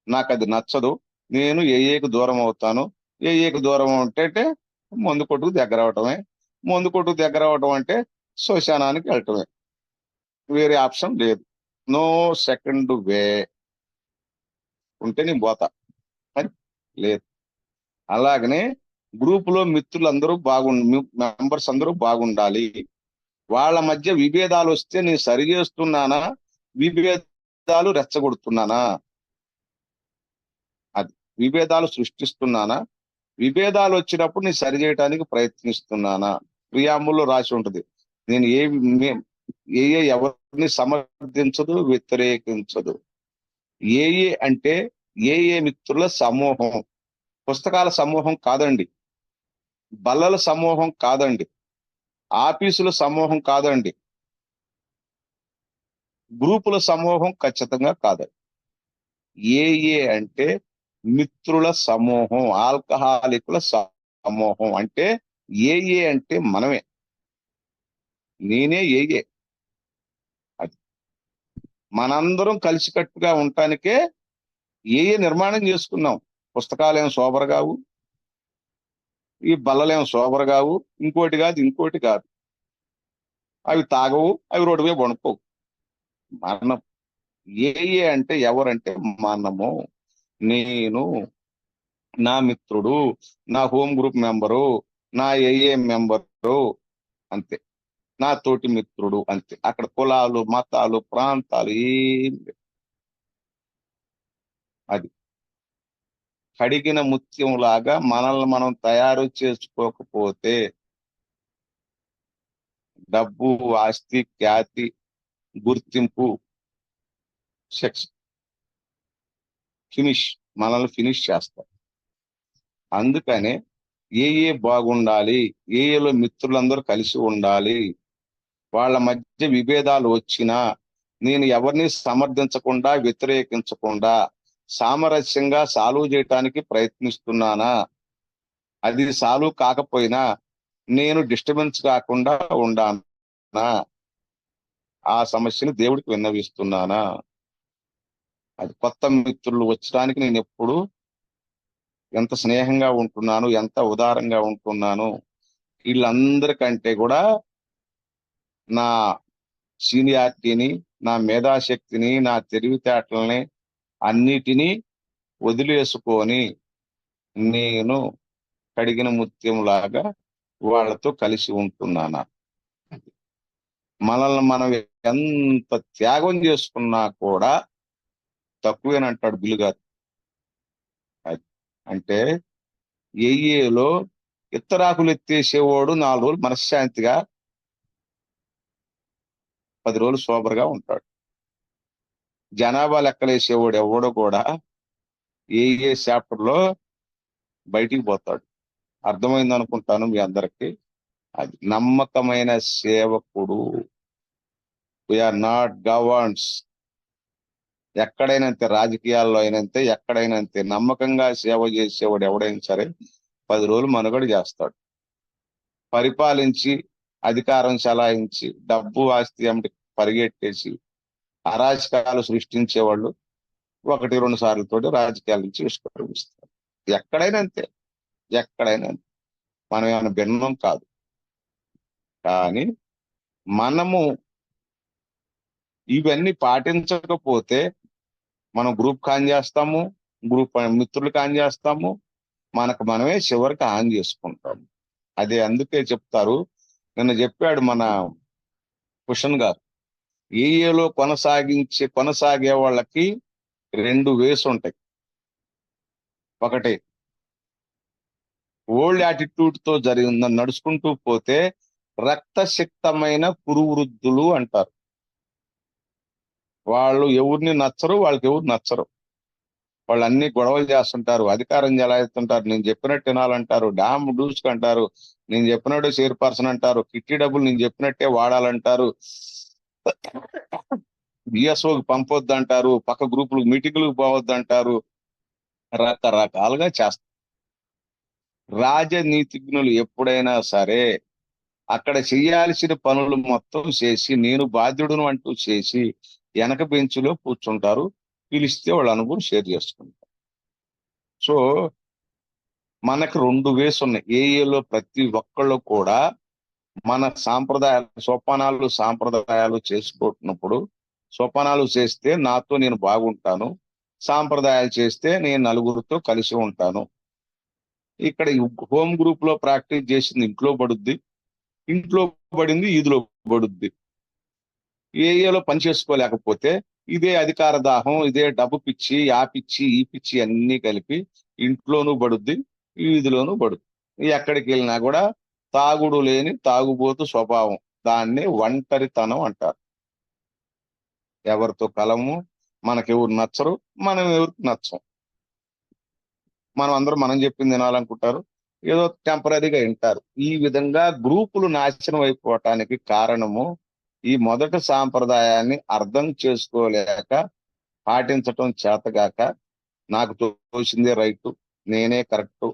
నాకు అది నచ్చదు, నేను ఏఏకు దూరం అవుతాను. ఏఏకు దూరం అంటే మందు కొట్టుకు దగ్గర అవటమే, మందు కొట్టుకు దగ్గర అవటం అంటే శ్మశానానికి వెళ్ళటమే, వేరే ఆప్షన్ లేదు. No second way. ఉంటే నేను పోతా అని లేదు. అలాగనే గ్రూపులో మిత్రులందరూ మెంబర్స్ అందరూ బాగుండాలి. వాళ్ళ మధ్య విభేదాలు వస్తే నేను సరి చేస్తున్నానా, విభేదాలు రెచ్చగొడుతున్నానా, అది విభేదాలు సృష్టిస్తున్నానా, విభేదాలు వచ్చినప్పుడు నేను సరి చేయడానికి ప్రయత్నిస్తున్నానా. ప్రియాంబుల్లో రాసి ఉంటది, నేను ఏ ఎవరిని సమర్థించదు, వ్యతిరేకించదు. అంటే మిత్రుల సమూహం, పుస్తకాల సమూహం కాదండి, బల్లల సమూహం కాదండి, ఆఫీసుల సమూహం కాదండి, గ్రూపుల సమూహం ఖచ్చితంగా కాదండి. అంటే మిత్రుల సమూహం, ఆల్కహాలికుల సమూహం. అంటే అంటే మనమే, నేనే అది మనందరం కలిసికట్టుగా ఉండటానికే నిర్మాణం చేసుకున్నాం. పుస్తకాలేం సోబర్ కావు, ఈ బల్లలేం సోబర్ కావు, ఇంకోటి కాదు, అవి తాగవు, అవి రోడ్డు మీద వణుకోవు. మనం అంటే ఎవరంటే మనము, నేను, నా మిత్రుడు, నా హోమ్ గ్రూప్ మెంబరు, నా మెంబరు, అంతే, నా తోటి మిత్రుడు, అంతే. అక్కడ కులాలు, మతాలు, ప్రాంతాలు ఏం లేవు. అది కడిగిన ముత్యం లాగా మనల్ని మనం తయారు చేసుకోకపోతే డబ్బు, ఆస్తి, ఖ్యాతి, గుర్తింపు, సెక్స్ మనల్ని ఫినిష్ చేస్తారు. అందుకనే బాగుండాలి, ఏఏలో మిత్రులందరూ కలిసి ఉండాలి. వాళ్ళ మధ్య విభేదాలు వచ్చినా నేను ఎవరిని సమర్థించకుండా, వ్యతిరేకించకుండా సామరస్యంగా సాల్వ్ చేయటానికి ప్రయత్నిస్తున్నానా, అది సాల్వ్ కాకపోయినా నేను డిస్టర్బెన్స్ కాకుండా ఉండానా, ఆ సమస్యను దేవుడికి విన్నవిస్తున్నానా. అది కొత్త మిత్రులు వచ్చడానికి నేను ఎప్పుడు ఎంత స్నేహంగా ఉంటున్నాను, ఎంత ఉదారంగా ఉంటున్నాను, వీళ్ళందరికంటే కూడా నా సీనియారిటీని, నా మేధాశక్తిని, నా తెలివితేటల్ని అన్నిటినీ వదిలేసుకొని నేను కడిగిన ముత్యంలాగా వాళ్ళతో కలిసి ఉంటున్నానా. మనల్ని మనం ఎంత త్యాగం చేసుకున్నా కూడా తక్కువేనంటాడు బిలుగారు. అంటే ఏఏలో ఇత్తరాకులు ఎత్తేసేవాడు 4 రోజులు మనశ్శాంతిగా, 10 రోజులు సోబర్గా ఉంటాడు. జనాభా లెక్కలేసేవాడు ఎవడో కూడా చాప్టర్ లో బయటికి పోతాడు. అర్థమైంది అనుకుంటాను మీ అందరికి. అది నమ్మకమైన సేవకుడు. We are not governs. ఎక్కడైనా అంతే, రాజకీయాల్లో అయినంతే, ఎక్కడైనా అంతే. నమ్మకంగా సేవ చేసేవాడు ఎవడైనా సరే 10 రోజులు మనుగడ చేస్తాడు. పరిపాలించి, అధికారం చలాయించి, డబ్బు, ఆస్తి అమ్మటి పరిగెట్టేసి అరాచకాలు సృష్టించేవాళ్ళు 1-2 సార్లతోటి రాజకీయాల నుంచి నిష్క్రమిస్తారు. ఎక్కడైనా అంతే, ఎక్కడైనా. మనం ఏమైనా భిన్నం కాదు. కానీ మనము ఇవన్నీ పాటించకపోతే మనం గ్రూప్ కాన్ చేస్తాము, గ్రూప్ మిత్రులు కాన్ చేస్తాము, మనకు మనమే చివరికి ఆన్ చేసుకుంటాము. అదే అందుకే చెప్తారు, నిన్న చెప్పాడు మన కుషన్ గారు, ఏఏలో కొనసాగే వాళ్ళకి 2 వేస్ ఉంటాయి. ఒకటి ఓల్డ్ యాటిట్యూడ్ తో నడుచుకుంటూ పోతే రక్తశక్తమైన కురువృద్ధులు అంటారు. వాళ్ళు ఎవరిని నచ్చరు, వాళ్ళకి ఎవరు నచ్చరు. వాళ్ళు అన్ని గొడవలు చేస్తుంటారు, అధికారం చెలాయిస్తుంటారు, నేను చెప్పినట్టు వినాలంటారు, డామ్ డూస్క్ అంటారు, నేను చెప్పినట్టు చైర్పర్సన్ అంటారు, కిట్టి డబ్బులు నేను చెప్పినట్టే వాడాలంటారు, బిఎస్ఓకి పంపొద్దు అంటారు, పక్క గ్రూపులకు మీటింగులకు పోవద్దు అంటారు, రకరకాలుగా చేస్తారు. రాజనీతిజ్ఞులు ఎప్పుడైనా సరే అక్కడ చేయాల్సిన పనులు మొత్తం చేసి నేను బాధ్యుడును అంటూ చేసి వెనక బెంచ్లో కూర్చుంటారు. పిలిస్తే వాళ్ళ అనుభవం షేర్ చేసుకుంటారు. సో మనకు 2 వేస్ ఉన్నాయి. ఏఏలో ప్రతి ఒక్కళ్ళు కూడా మన సాంప్రదాయాలు చేసుకుంటున్నప్పుడు, సోపానాలు చేస్తే నాతో నేను బాగుంటాను, సాంప్రదాయాలు చేస్తే నేను నలుగురితో కలిసి ఉంటాను. ఇక్కడ హోమ్ గ్రూప్ లో ప్రాక్టీస్ చేసింది ఇంట్లో పడుద్ది, ఇంట్లో పడింది ఈదులో పడుద్ది. ఏఏలో పని చేసుకోలేకపోతే ఇదే అధికార దాహం, ఇదే డబ్బు పిచ్చి, ఆ పిచ్చి, ఈ పిచ్చి అన్ని కలిపి ఇంట్లోనూ పడుద్ది, వీధిలోనూ పడుద్ది. ఎక్కడికి వెళ్ళినా కూడా తాగుడు లేని తాగుబోతు స్వభావం, దాన్ని ఒంటరితనం అంటారు. ఎవరితో కలము, మనకెవరు నచ్చరు, మనం ఎవరికి నచ్చం. మనం అందరం మనం చెప్పింది వినాలనుకుంటారు, ఏదో టెంపరీగా వింటారు. ఈ విధంగా గ్రూపులు నాశనం అయిపోవటానికి కారణము ఈ మొదటి సాంప్రదాయాన్ని అర్థం చేసుకోలేక, పాటించటం చేతగాక, నాకు తోచిందే రైట్, నేనే కరెక్ట్.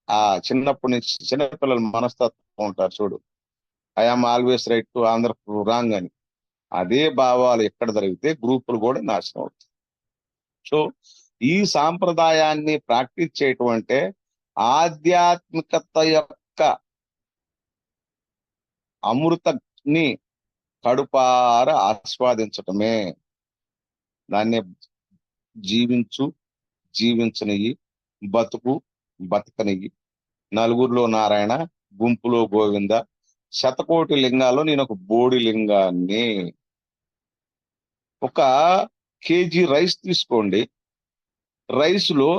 ఆ చిన్నప్పటి నుంచి చిన్నపిల్లల మనస్తత్వం ఉంటారు చూడు, I am always right to Andhra wrong అని. అదే భావాలు ఎక్కడ జరిగితే గ్రూపులు కూడా నాశనం అవుతాయి. సో ఈ సాంప్రదాయాన్ని ప్రాక్టీస్ చేయటం అంటే ఆధ్యాత్మికత యొక్క అమృతని కడుపార ఆస్వాదించటమే. దాన్నే జీవించు, జీవించనియ్యి, బతుకు, బతకనియ్యి, నలుగురిలో నారాయణ, గుంపులో గోవింద, శతకోటి లింగాల్లో నేను ఒక బోడి లింగాన్ని. ఒక కేజీ రైస్ తీసుకోండి, రైస్ లో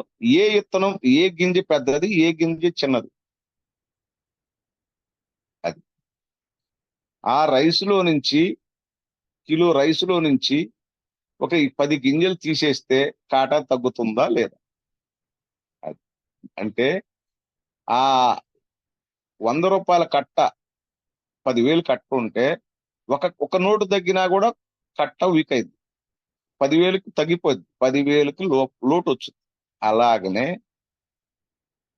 ఏ ఇత్తనం, ఏ గింజ పెద్దది, ఏ గింజ చిన్నది, అది ఆ రైసులో నుంచి, కిలో రైసులో నుంచి ఒక 10 గింజలు తీసేస్తే కాటా తగ్గుతుందా లేదా? అది అంటే ఆ 100 రూపాయల కట్ట 10,000 కట్ట ఉంటే ఒక నోటు తగ్గినా కూడా కట్ట వీక్ అయింది, 10,000కి తగ్గిపోద్ది, 10,000కి లోటు వచ్చింది. అలాగనే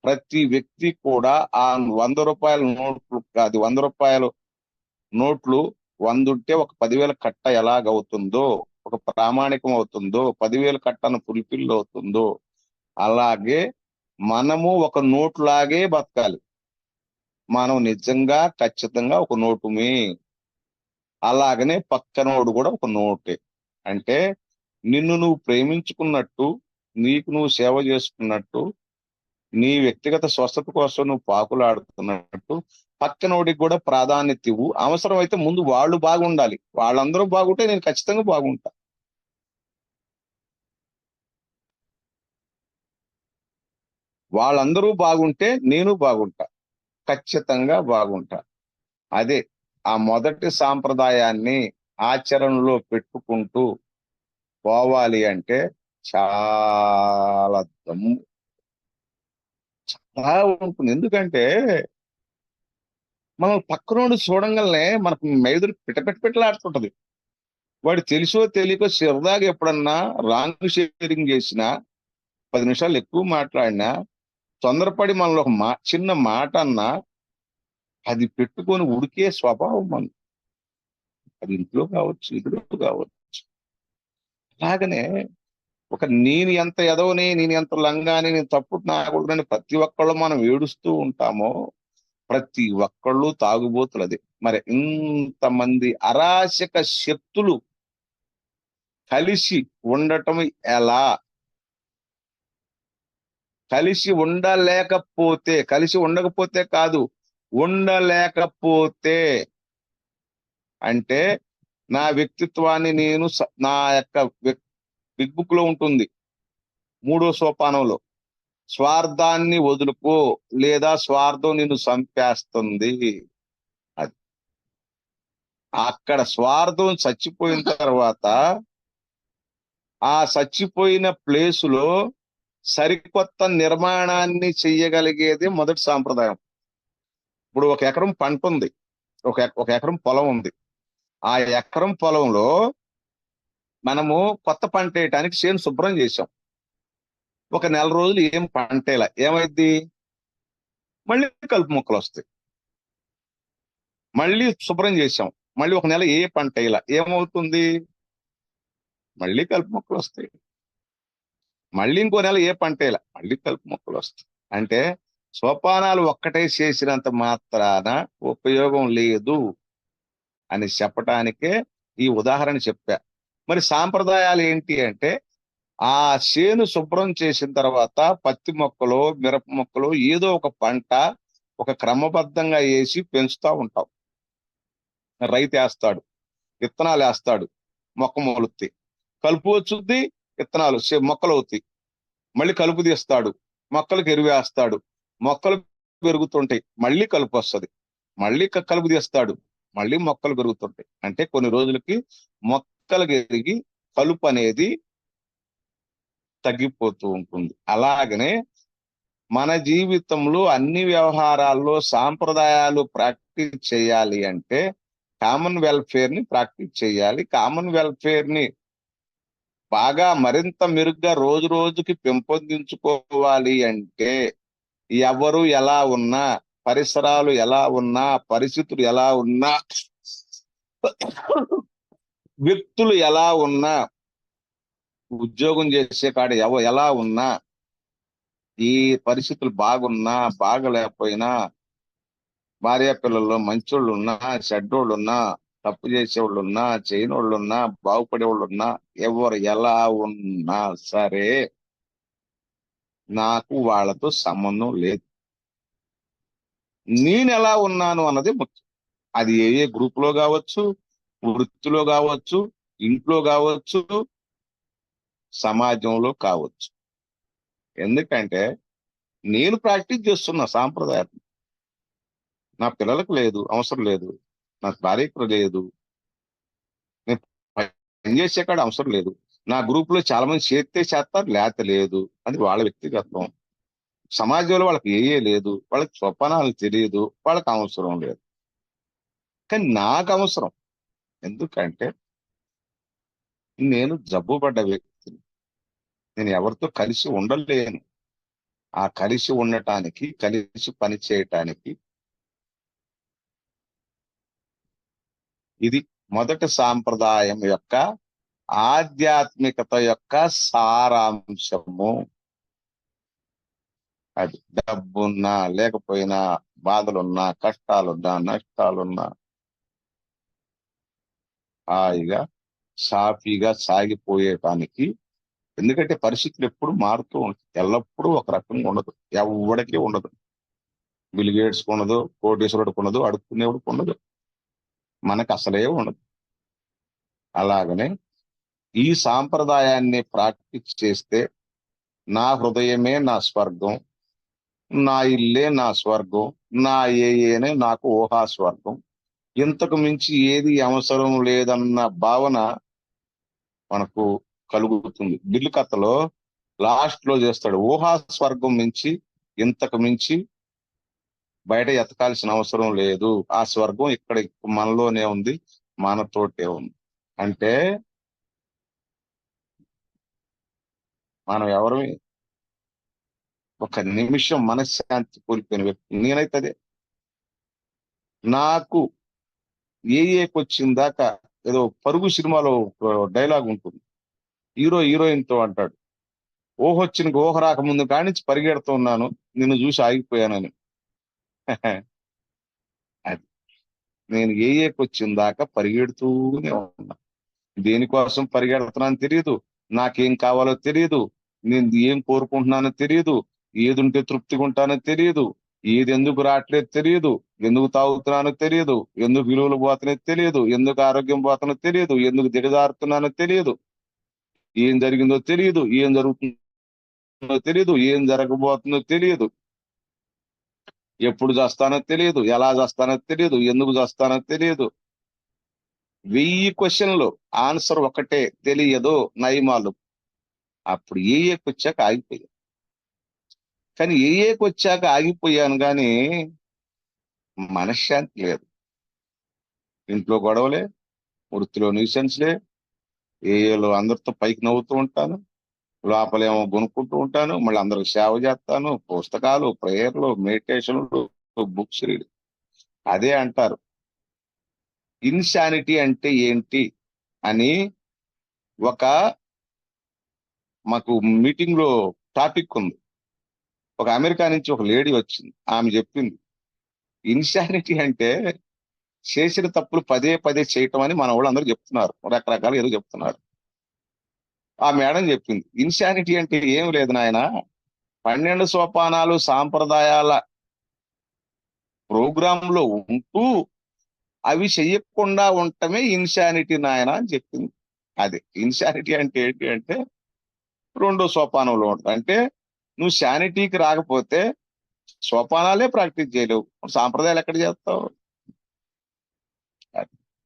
ప్రతి వ్యక్తి కూడా ఆ 100 రూపాయల నోట్లు, అది 100 రూపాయలు నోట్లు 100 ఉంటే ఒక 10,000 కట్ట ఎలాగవుతుందో, ఒక ప్రామాణికం అవుతుందో, 10,000 కట్టను ఫుల్ఫిల్ అవుతుందో, అలాగే మనము ఒక నోటు లాగే బతకాలి. మనం నిజంగా ఖచ్చితంగా ఒక నోటుమే. అలాగనే పక్కనోడు కూడా ఒక నోటే. అంటే నిన్ను నువ్వు ప్రేమించుకున్నట్టు, నీకు నువ్వు సేవ చేసుకున్నట్టు, నీ వ్యక్తిగత స్వస్థత కోసం నువ్వు పాకులాడుతున్నట్టు పక్కనోడికి కూడా ప్రాధాన్యత ఇవ్వు. అవసరం అయితే ముందు వాళ్ళు బాగుండాలి, వాళ్ళందరూ బాగుంటే నేను ఖచ్చితంగా బాగుంటా. వాళ్ళందరూ బాగుంటే నేను బాగుంటా, ఖచ్చితంగా బాగుంటా. అదే ఆ మొదటి సాంప్రదాయాన్ని ఆచరణలో పెట్టుకుంటూ పోవాలి అంటే చాలా దమ్ము, చాలా ఉంటుంది. ఎందుకంటే మనం పక్కనోడు చూడంగానే మనకు మెదడు పిటపిటలాడుతుంటది. వాడు తెలుసో తెలియకో సరదాగా ఎప్పుడన్నా రాంగ్ షేరింగ్ చేసినా, 10 నిమిషాలు ఎక్కువ మాట్లాడినా, తొందరపడి మనలో ఒక చిన్న మాట అన్నా అది పెట్టుకొని ఉడికే స్వభావం మనం. అది ఇంట్లో కావచ్చు, ఇదిలో కావచ్చు. అలాగనే ఒక నేను ఎంత ఎదవని, నేను ఎంత లంగాని, నేను తప్పుడు నాకూడదని ప్రతి ఒక్కళ్ళు మనం ఏడుస్తూ ఉంటామో, ప్రతి ఒక్కళ్ళు తాగుబోతులది. మరి ఇంతమంది అరాచక శక్తులు కలిసి ఉండటం ఎలా? కలిసి ఉండకపోతే కాదు, ఉండలేకపోతే అంటే నా వ్యక్తిత్వాన్ని నేను నా యొక్క బిగ్ బుక్ లో ఉంటుంది 3వ సోపానంలో, స్వార్థాన్ని వదులుకో లేదా స్వార్థం నిన్ను చంపేస్తుంది. అది అక్కడ స్వార్థం చచ్చిపోయిన తర్వాత ఆ చచ్చిపోయిన ప్లేసులో సరికొత్త నిర్మాణాన్ని చెయ్యగలిగేది మొదటి సాంప్రదాయం. ఇప్పుడు 1 ఎకరం పంట ఉంది, ఒక ఎకరం పొలం ఉంది. ఆ ఎకరం పొలంలో మనము కొత్త పంట వేయటానికి చేను శుభ్రం చేసాం. ఒక నెల రోజులు ఏం పంటేలా ఏమైంది, మళ్ళీ కలుపు మొక్కలు వస్తాయి. మళ్ళీ శుభ్రం చేసాం, మళ్ళీ ఒక నెల ఏ పంట వేయాల ఏమవుతుంది, మళ్ళీ కలుపు మొక్కలు వస్తాయి. మళ్ళీ ఇంకో నెల ఏ పంట వేయాల మళ్ళీ కలుపు మొక్కలు వస్తాయి. అంటే సోపానాలు ఒక్కటే చేసినంత మాత్రాన ఉపయోగం లేదు అని చెప్పటానికే ఈ ఉదాహరణ చెప్పా. మరి సాంప్రదాయాలు ఏంటి అంటే, ఆ చేను శుభ్రం చేసిన తర్వాత పత్తి మొక్కలు, మిరప మొక్కలు, ఏదో ఒక పంట ఒక క్రమబద్ధంగా వేసి పెంచుతా ఉంటాం. రైతు వేస్తాడు, విత్తనాలు వేస్తాడు, మొక్క మొలుస్తాయి, కలుపు వచ్చుద్ది, విత్తనాలు మొక్కలు అవుతాయి, మళ్ళీ కలుపు తీస్తాడు, మొక్కలకు ఎరువు వేస్తాడు, మొక్కలు పెరుగుతుంటాయి, మళ్ళీ కలుపు వస్తుంది, మళ్ళీ కలుపు తీస్తాడు, మళ్ళీ మొక్కలు పెరుగుతుంటాయి. అంటే కొన్ని రోజులకి మొక్కలు ఎరిగి కలుపు అనేది తగ్గిపోతూ ఉంటుంది. అలాగనే మన జీవితంలో అన్ని వ్యవహారాల్లో సాంప్రదాయాలు ప్రాక్టీస్ చేయాలి అంటే కామన్ వెల్ఫేర్ ని ప్రాక్టీస్ చేయాలి. కామన్ వెల్ఫేర్ ని బాగా మరింత మెరుగ్గా రోజు రోజుకి పెంపొందించుకోవాలి అంటే ఎవరు ఎలా ఉన్నా, పరిసరాలు ఎలా ఉన్నా, పరిస్థితులు ఎలా ఉన్నా, వ్యక్తులు ఎలా ఉన్నా, ఉద్యోగం చేసే కాడ ఎలా ఉన్నా, ఈ పరిస్థితులు బాగున్నా బాగలేకపోయినా, భార్య పిల్లల్లో మంచోళ్ళు ఉన్నా చెడ్డోళ్ళు ఉన్నా, తప్పు చేసేవాళ్ళు ఉన్నా చేయనోళ్ళు ఉన్నా బాగుపడేవాళ్ళు ఉన్నా, ఎవరు ఎలా ఉన్నా సరే నాకు వాళ్ళతో సంబంధం లేదు. నేను ఎలా ఉన్నాను అన్నది ముఖ్యం. అది ఏ గ్రూప్ లో కావచ్చు, వృత్తిలో కావచ్చు, ఇంట్లో కావచ్చు, సమాజంలో కావచ్చు. ఎందుకంటే నేను ప్రాక్టీస్ చేస్తున్న సాంప్రదాయం నా పిల్లలకు లేదు, అవసరం లేదు, నా భార్యకు లేదు, నేను పనిచేసే కాడ అవసరం లేదు, నా గ్రూప్ లో చాలా మంది చేస్తే చేస్తారు లేత లేదు, అది వాళ్ళ వ్యక్తిగతం. సమాజంలో వాళ్ళకి లేదు, వాళ్ళకి స్వప్నాలు తెలియదు, వాళ్ళకి అవసరం లేదు. కానీ నాకు అవసరం. ఎందుకంటే నేను జబ్బుపడ్డ వ్యక్తిని, నేను ఎవరితో కలిసి ఉండలేను. ఆ కలిసి ఉండటానికి, కలిసి పని చేయటానికి ఇది మొదటి సాంప్రదాయం యొక్క ఆధ్యాత్మికత యొక్క సారాంశము. అది డబ్బున్నా లేకపోయినా, బాధలున్నా, కష్టాలున్నా, నష్టాలున్నా హాయిగా సాఫీగా సాగిపోయేటానికి. ఎందుకంటే పరిస్థితులు ఎప్పుడు మారుతూ ఉంటాయి, ఎల్లప్పుడూ ఒక రకంగా ఉండదు, ఎవడికి ఉండదు. బిల్ గేట్స్ ఉండదు, కోటేశ్వరుడికి ఉండదు, అడుక్కునేవాడికి ఉండదు, మనకు అసలే ఉండదు. అలాగనే ఈ సాంప్రదాయాన్ని ప్రాక్టీస్ చేస్తే నా హృదయమే నా స్వర్గం, నా ఇల్లే నా స్వర్గం, నా ఏనే నాకు ఊహా స్వర్గం, ఇంతకు మించి ఏది అవసరం లేదన్న భావన మనకు కలుగుతుంది. బిల్లు కథలో లాస్ట్ లో చేస్తాడు, ఊహా స్వర్గం మించి ఇంతకు మించి బయట ఎతకాల్సిన అవసరం లేదు, ఆ స్వర్గం ఇక్కడ మనలోనే ఉంది, మనతోటే ఉంది. అంటే మనం ఎవరు ఒక నిమిషం మనశ్శాంతి కోల్పోయిన వ్యక్తి నేనైతే అదే. నాకు వచ్చిన దాకా ఏదో పరుగు సినిమాలో డైలాగ్ ఉంటుంది, హీరోయిన్ తో అంటాడు, ఊహ రాకముందు కానించి పరిగెడుతూ ఉన్నాను, నిన్ను చూసి ఆగిపోయానని. అది నేను వచ్చిన దాకా పరిగెడుతూనే ఉన్నా. దేనికోసం పరిగెడుతున్నానో తెలియదు, నాకేం కావాలో తెలియదు, నేను ఏం కోరుకుంటున్నానో తెలియదు, ఏది ఉంటే తృప్తిగా ఉంటానో తెలియదు, ఏది ఎందుకు రావట్లేదు తెలియదు, ఎందుకు తాగుతున్నానో తెలియదు, ఎందుకు విలువలు పోతున్నాయో తెలియదు, ఎందుకు ఆరోగ్యం పోతున్నో తెలియదు, ఎందుకు దిగజారుతున్నానో తెలియదు, ఏం జరిగిందో తెలియదు, ఏం జరుగుతుందో తెలియదు, ఏం జరగబోతుందో తెలియదు, ఎప్పుడు చేస్తానో తెలియదు, ఎలా చేస్తానో తెలియదు, ఎందుకు చేస్తానో తెలియదు. 1000 క్వశ్చన్లు, ఆన్సర్ ఒకటే, తెలియదు, నయమాలు. అప్పుడు వచ్చాక ఆగిపోయాను. కానీ వచ్చాక ఆగిపోయాను కానీ మనశ్శాంతి లేదు. ఇంట్లో గొడవలే, వృత్తిలో న్యూసెన్స్లే, ఏయోలో అందరితో పైకి నవ్వుతూ ఉంటాను, లోపలేమో కొనుక్కుంటూ ఉంటాను, మళ్ళీ అందరికి సేవ చేస్తాను, పుస్తకాలు, ప్రేయర్లు, మెడిటేషన్లు, బుక్స్ రీడ్. అదే అంటారు ఇన్సానిటీ అంటే ఏంటి అని. ఒక మాకు మీటింగ్ లో టాపిక్ ఉంది. ఒక అమెరికా నుంచి ఒక లేడీ వచ్చింది, ఆమె చెప్పింది ఇన్సానిటీ అంటే చేసిన తప్పులు పదే పదే చేయటం అని మన వాళ్ళు అందరూ చెప్తున్నారు, రకరకాలు ఏదో చెప్తున్నారు. ఆ మేడం చెప్పింది ఇన్సానిటీ అంటే ఏం లేదు నాయన, 12 సోపానాలు సాంప్రదాయాల ప్రోగ్రామ్ లో ఉంటూ అవి చెయ్యకుండా ఉండటమే ఇన్సానిటీ నాయన అని చెప్పింది. అదే ఇన్సానిటీ అంటే ఏంటి అంటే 2వ సోపానంలో ఉంటుంది. అంటే నువ్వు శానిటీకి రాకపోతే సోపానాలే ప్రాక్టీస్ చేయలేవు, సాంప్రదాయాలు ఎక్కడ చేస్తావు?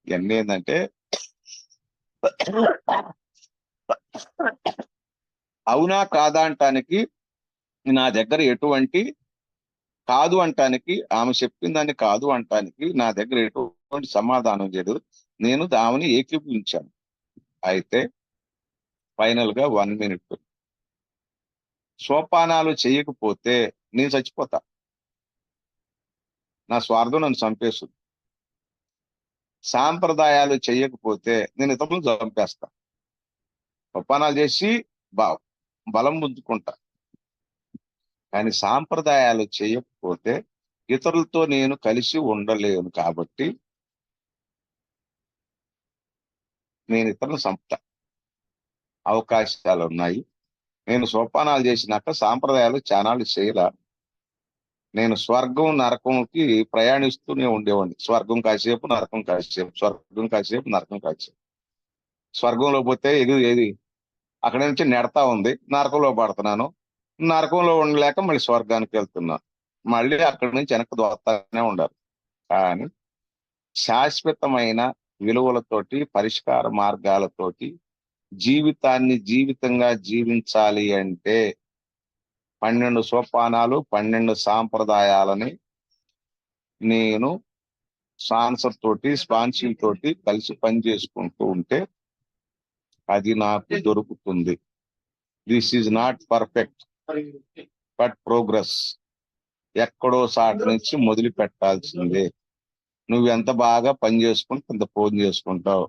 ఇవన్నీ ఏంటంటే అవునా కాదా అంటానికి నా దగ్గర ఎటువంటి, కాదు అంటానికి, ఆమె చెప్పిన దాన్ని కాదు అంటానికి నా దగ్గర ఎటువంటి సమాధానం లేదు. నేను ఆమెని ఏకీభవించాను. అయితే ఫైనల్ గా 1 మినిట్, సోపానాలు చేయకపోతే నేను చచ్చిపోతా, నా స్వార్థం నన్ను చంపేస్తుంది. సాంప్రదాయాలు చేయకపోతే నేను ఇతరులను చంపేస్తా. సోపానాలు చేసి బలం పుంజుకుంటా, కానీ సాంప్రదాయాలు చేయకపోతే ఇతరులతో నేను కలిసి ఉండలేను. కాబట్టి నేను ఇతరులను చంపుతా. అవకాశాలు ఉన్నాయి. నేను సోపానాలు చేసినాక సాంప్రదాయాలు చానాలు చేయలా. నేను స్వర్గం నరకంకి ప్రయాణిస్తూనే ఉండేవాడిని. స్వర్గం కాసేపు, నరకం కాసేపు, స్వర్గం కాసేపు, నరకం కాసేపు. స్వర్గంలో పోతే ఏది అక్కడి నుంచి నెడతా ఉంది, నరకంలో పడుతున్నాను, నరకంలో ఉండలేక మళ్ళీ స్వర్గానికి వెళ్తున్నాను, మళ్ళీ అక్కడి నుంచి వెనక్కి దోస్తానే ఉండాలి. కానీ శాశ్వతమైన విలువలతోటి, పరిష్కార మార్గాలతోటి జీవితాన్ని జీవితంగా జీవించాలి అంటే 12 సోపానాలు, 12 సాంప్రదాయాలని నేను స్పాన్సర్ తోటి, స్పాన్సీల్ తోటి కలిసి పని చేసుకుంటూ ఉంటే అది నాకు దొరుకుతుంది. This is not perfect but progress. ఎక్కడో సాటి నుంచి మొదలు పెట్టాల్సిందే. నువ్వు ఎంత బాగా పని చేసుకుంటే అంత ఫోన్ చేసుకుంటావు.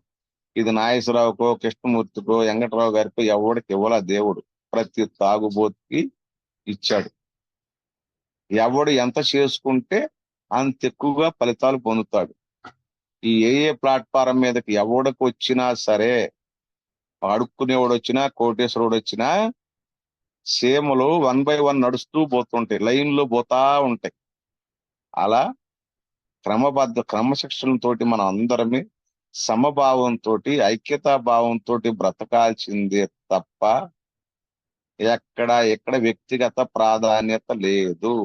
ఇది నాగేశ్వరరావుకో, కృష్ణమూర్తికో, వెంకటరావు గారికో ఎవడికి ఇవ్వాల దేవుడు, ప్రతి తాగుబోతుకి ఇచ్చాడు. ఎవడు ఎంత చేసుకుంటే అంత ఎక్కువగా ఫలితాలు పొందుతాడు. ఈ ఏ ప్లాట్ఫారం మీదకి ఎవడికి వచ్చినా సరే, అడుక్కునేవాడు వచ్చినా, కోటేశ్వరుడు వచ్చినా, సీమలు 1 by 1 నడుస్తూ పోతుంటాయి, లైన్ లో పోతా ఉంటాయి. అలా క్రమశిక్షణతోటి మనం అందరమే సమభావంతో, ఐక్యతా భావంతో బ్రతకాల్సిందే తప్ప ఎక్కడ వ్యక్తిగత ప్రాధాన్యత లేదు.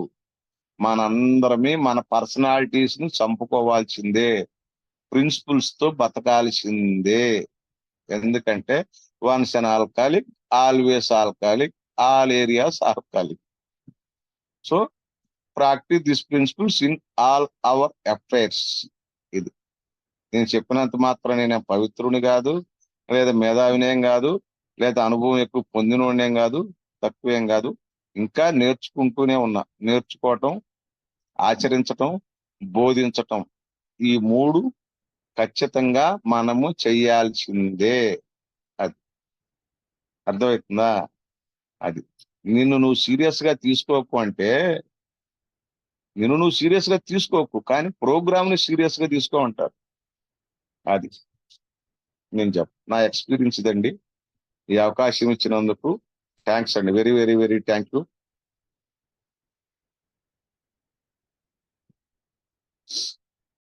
మనందరమే మన పర్సనాలిటీస్ ను చంపుకోవాల్సిందే, ప్రిన్సిపల్స్ తో బతకాల్సిందే. ఎందుకంటే once an alcoholic, always alcoholic, all areas alcoholic. So practice this principles in all our affairs. ఇది నేను చెప్పినంత మాత్రం నేను పవిత్రుని కాదు, లేదా మేధావినేం కాదు, లేదా అనుభవం ఎక్కువ పొందినోడేం కాదు, తక్కువేం కాదు. ఇంకా నేర్చుకుంటూనే ఉన్నా. నేర్చుకోవటం, ఆచరించటం, బోధించటం, ఈ 3 ఖచ్చితంగా మనము చెయ్యాల్సిందే. అది అర్థమవుతుందా? అది నిన్ను నువ్వు సీరియస్ గా తీసుకోకు అంటే సీరియస్ గా తీసుకోకు, కానీ ప్రోగ్రామ్ ని సీరియస్ గా తీసుకో అంటారు. అది నేను నా ఎక్స్పీరియన్స్ ఇదండి. ఈ అవకాశం ఇచ్చినందుకు థ్యాంక్స్ అండి. Very very very thank you.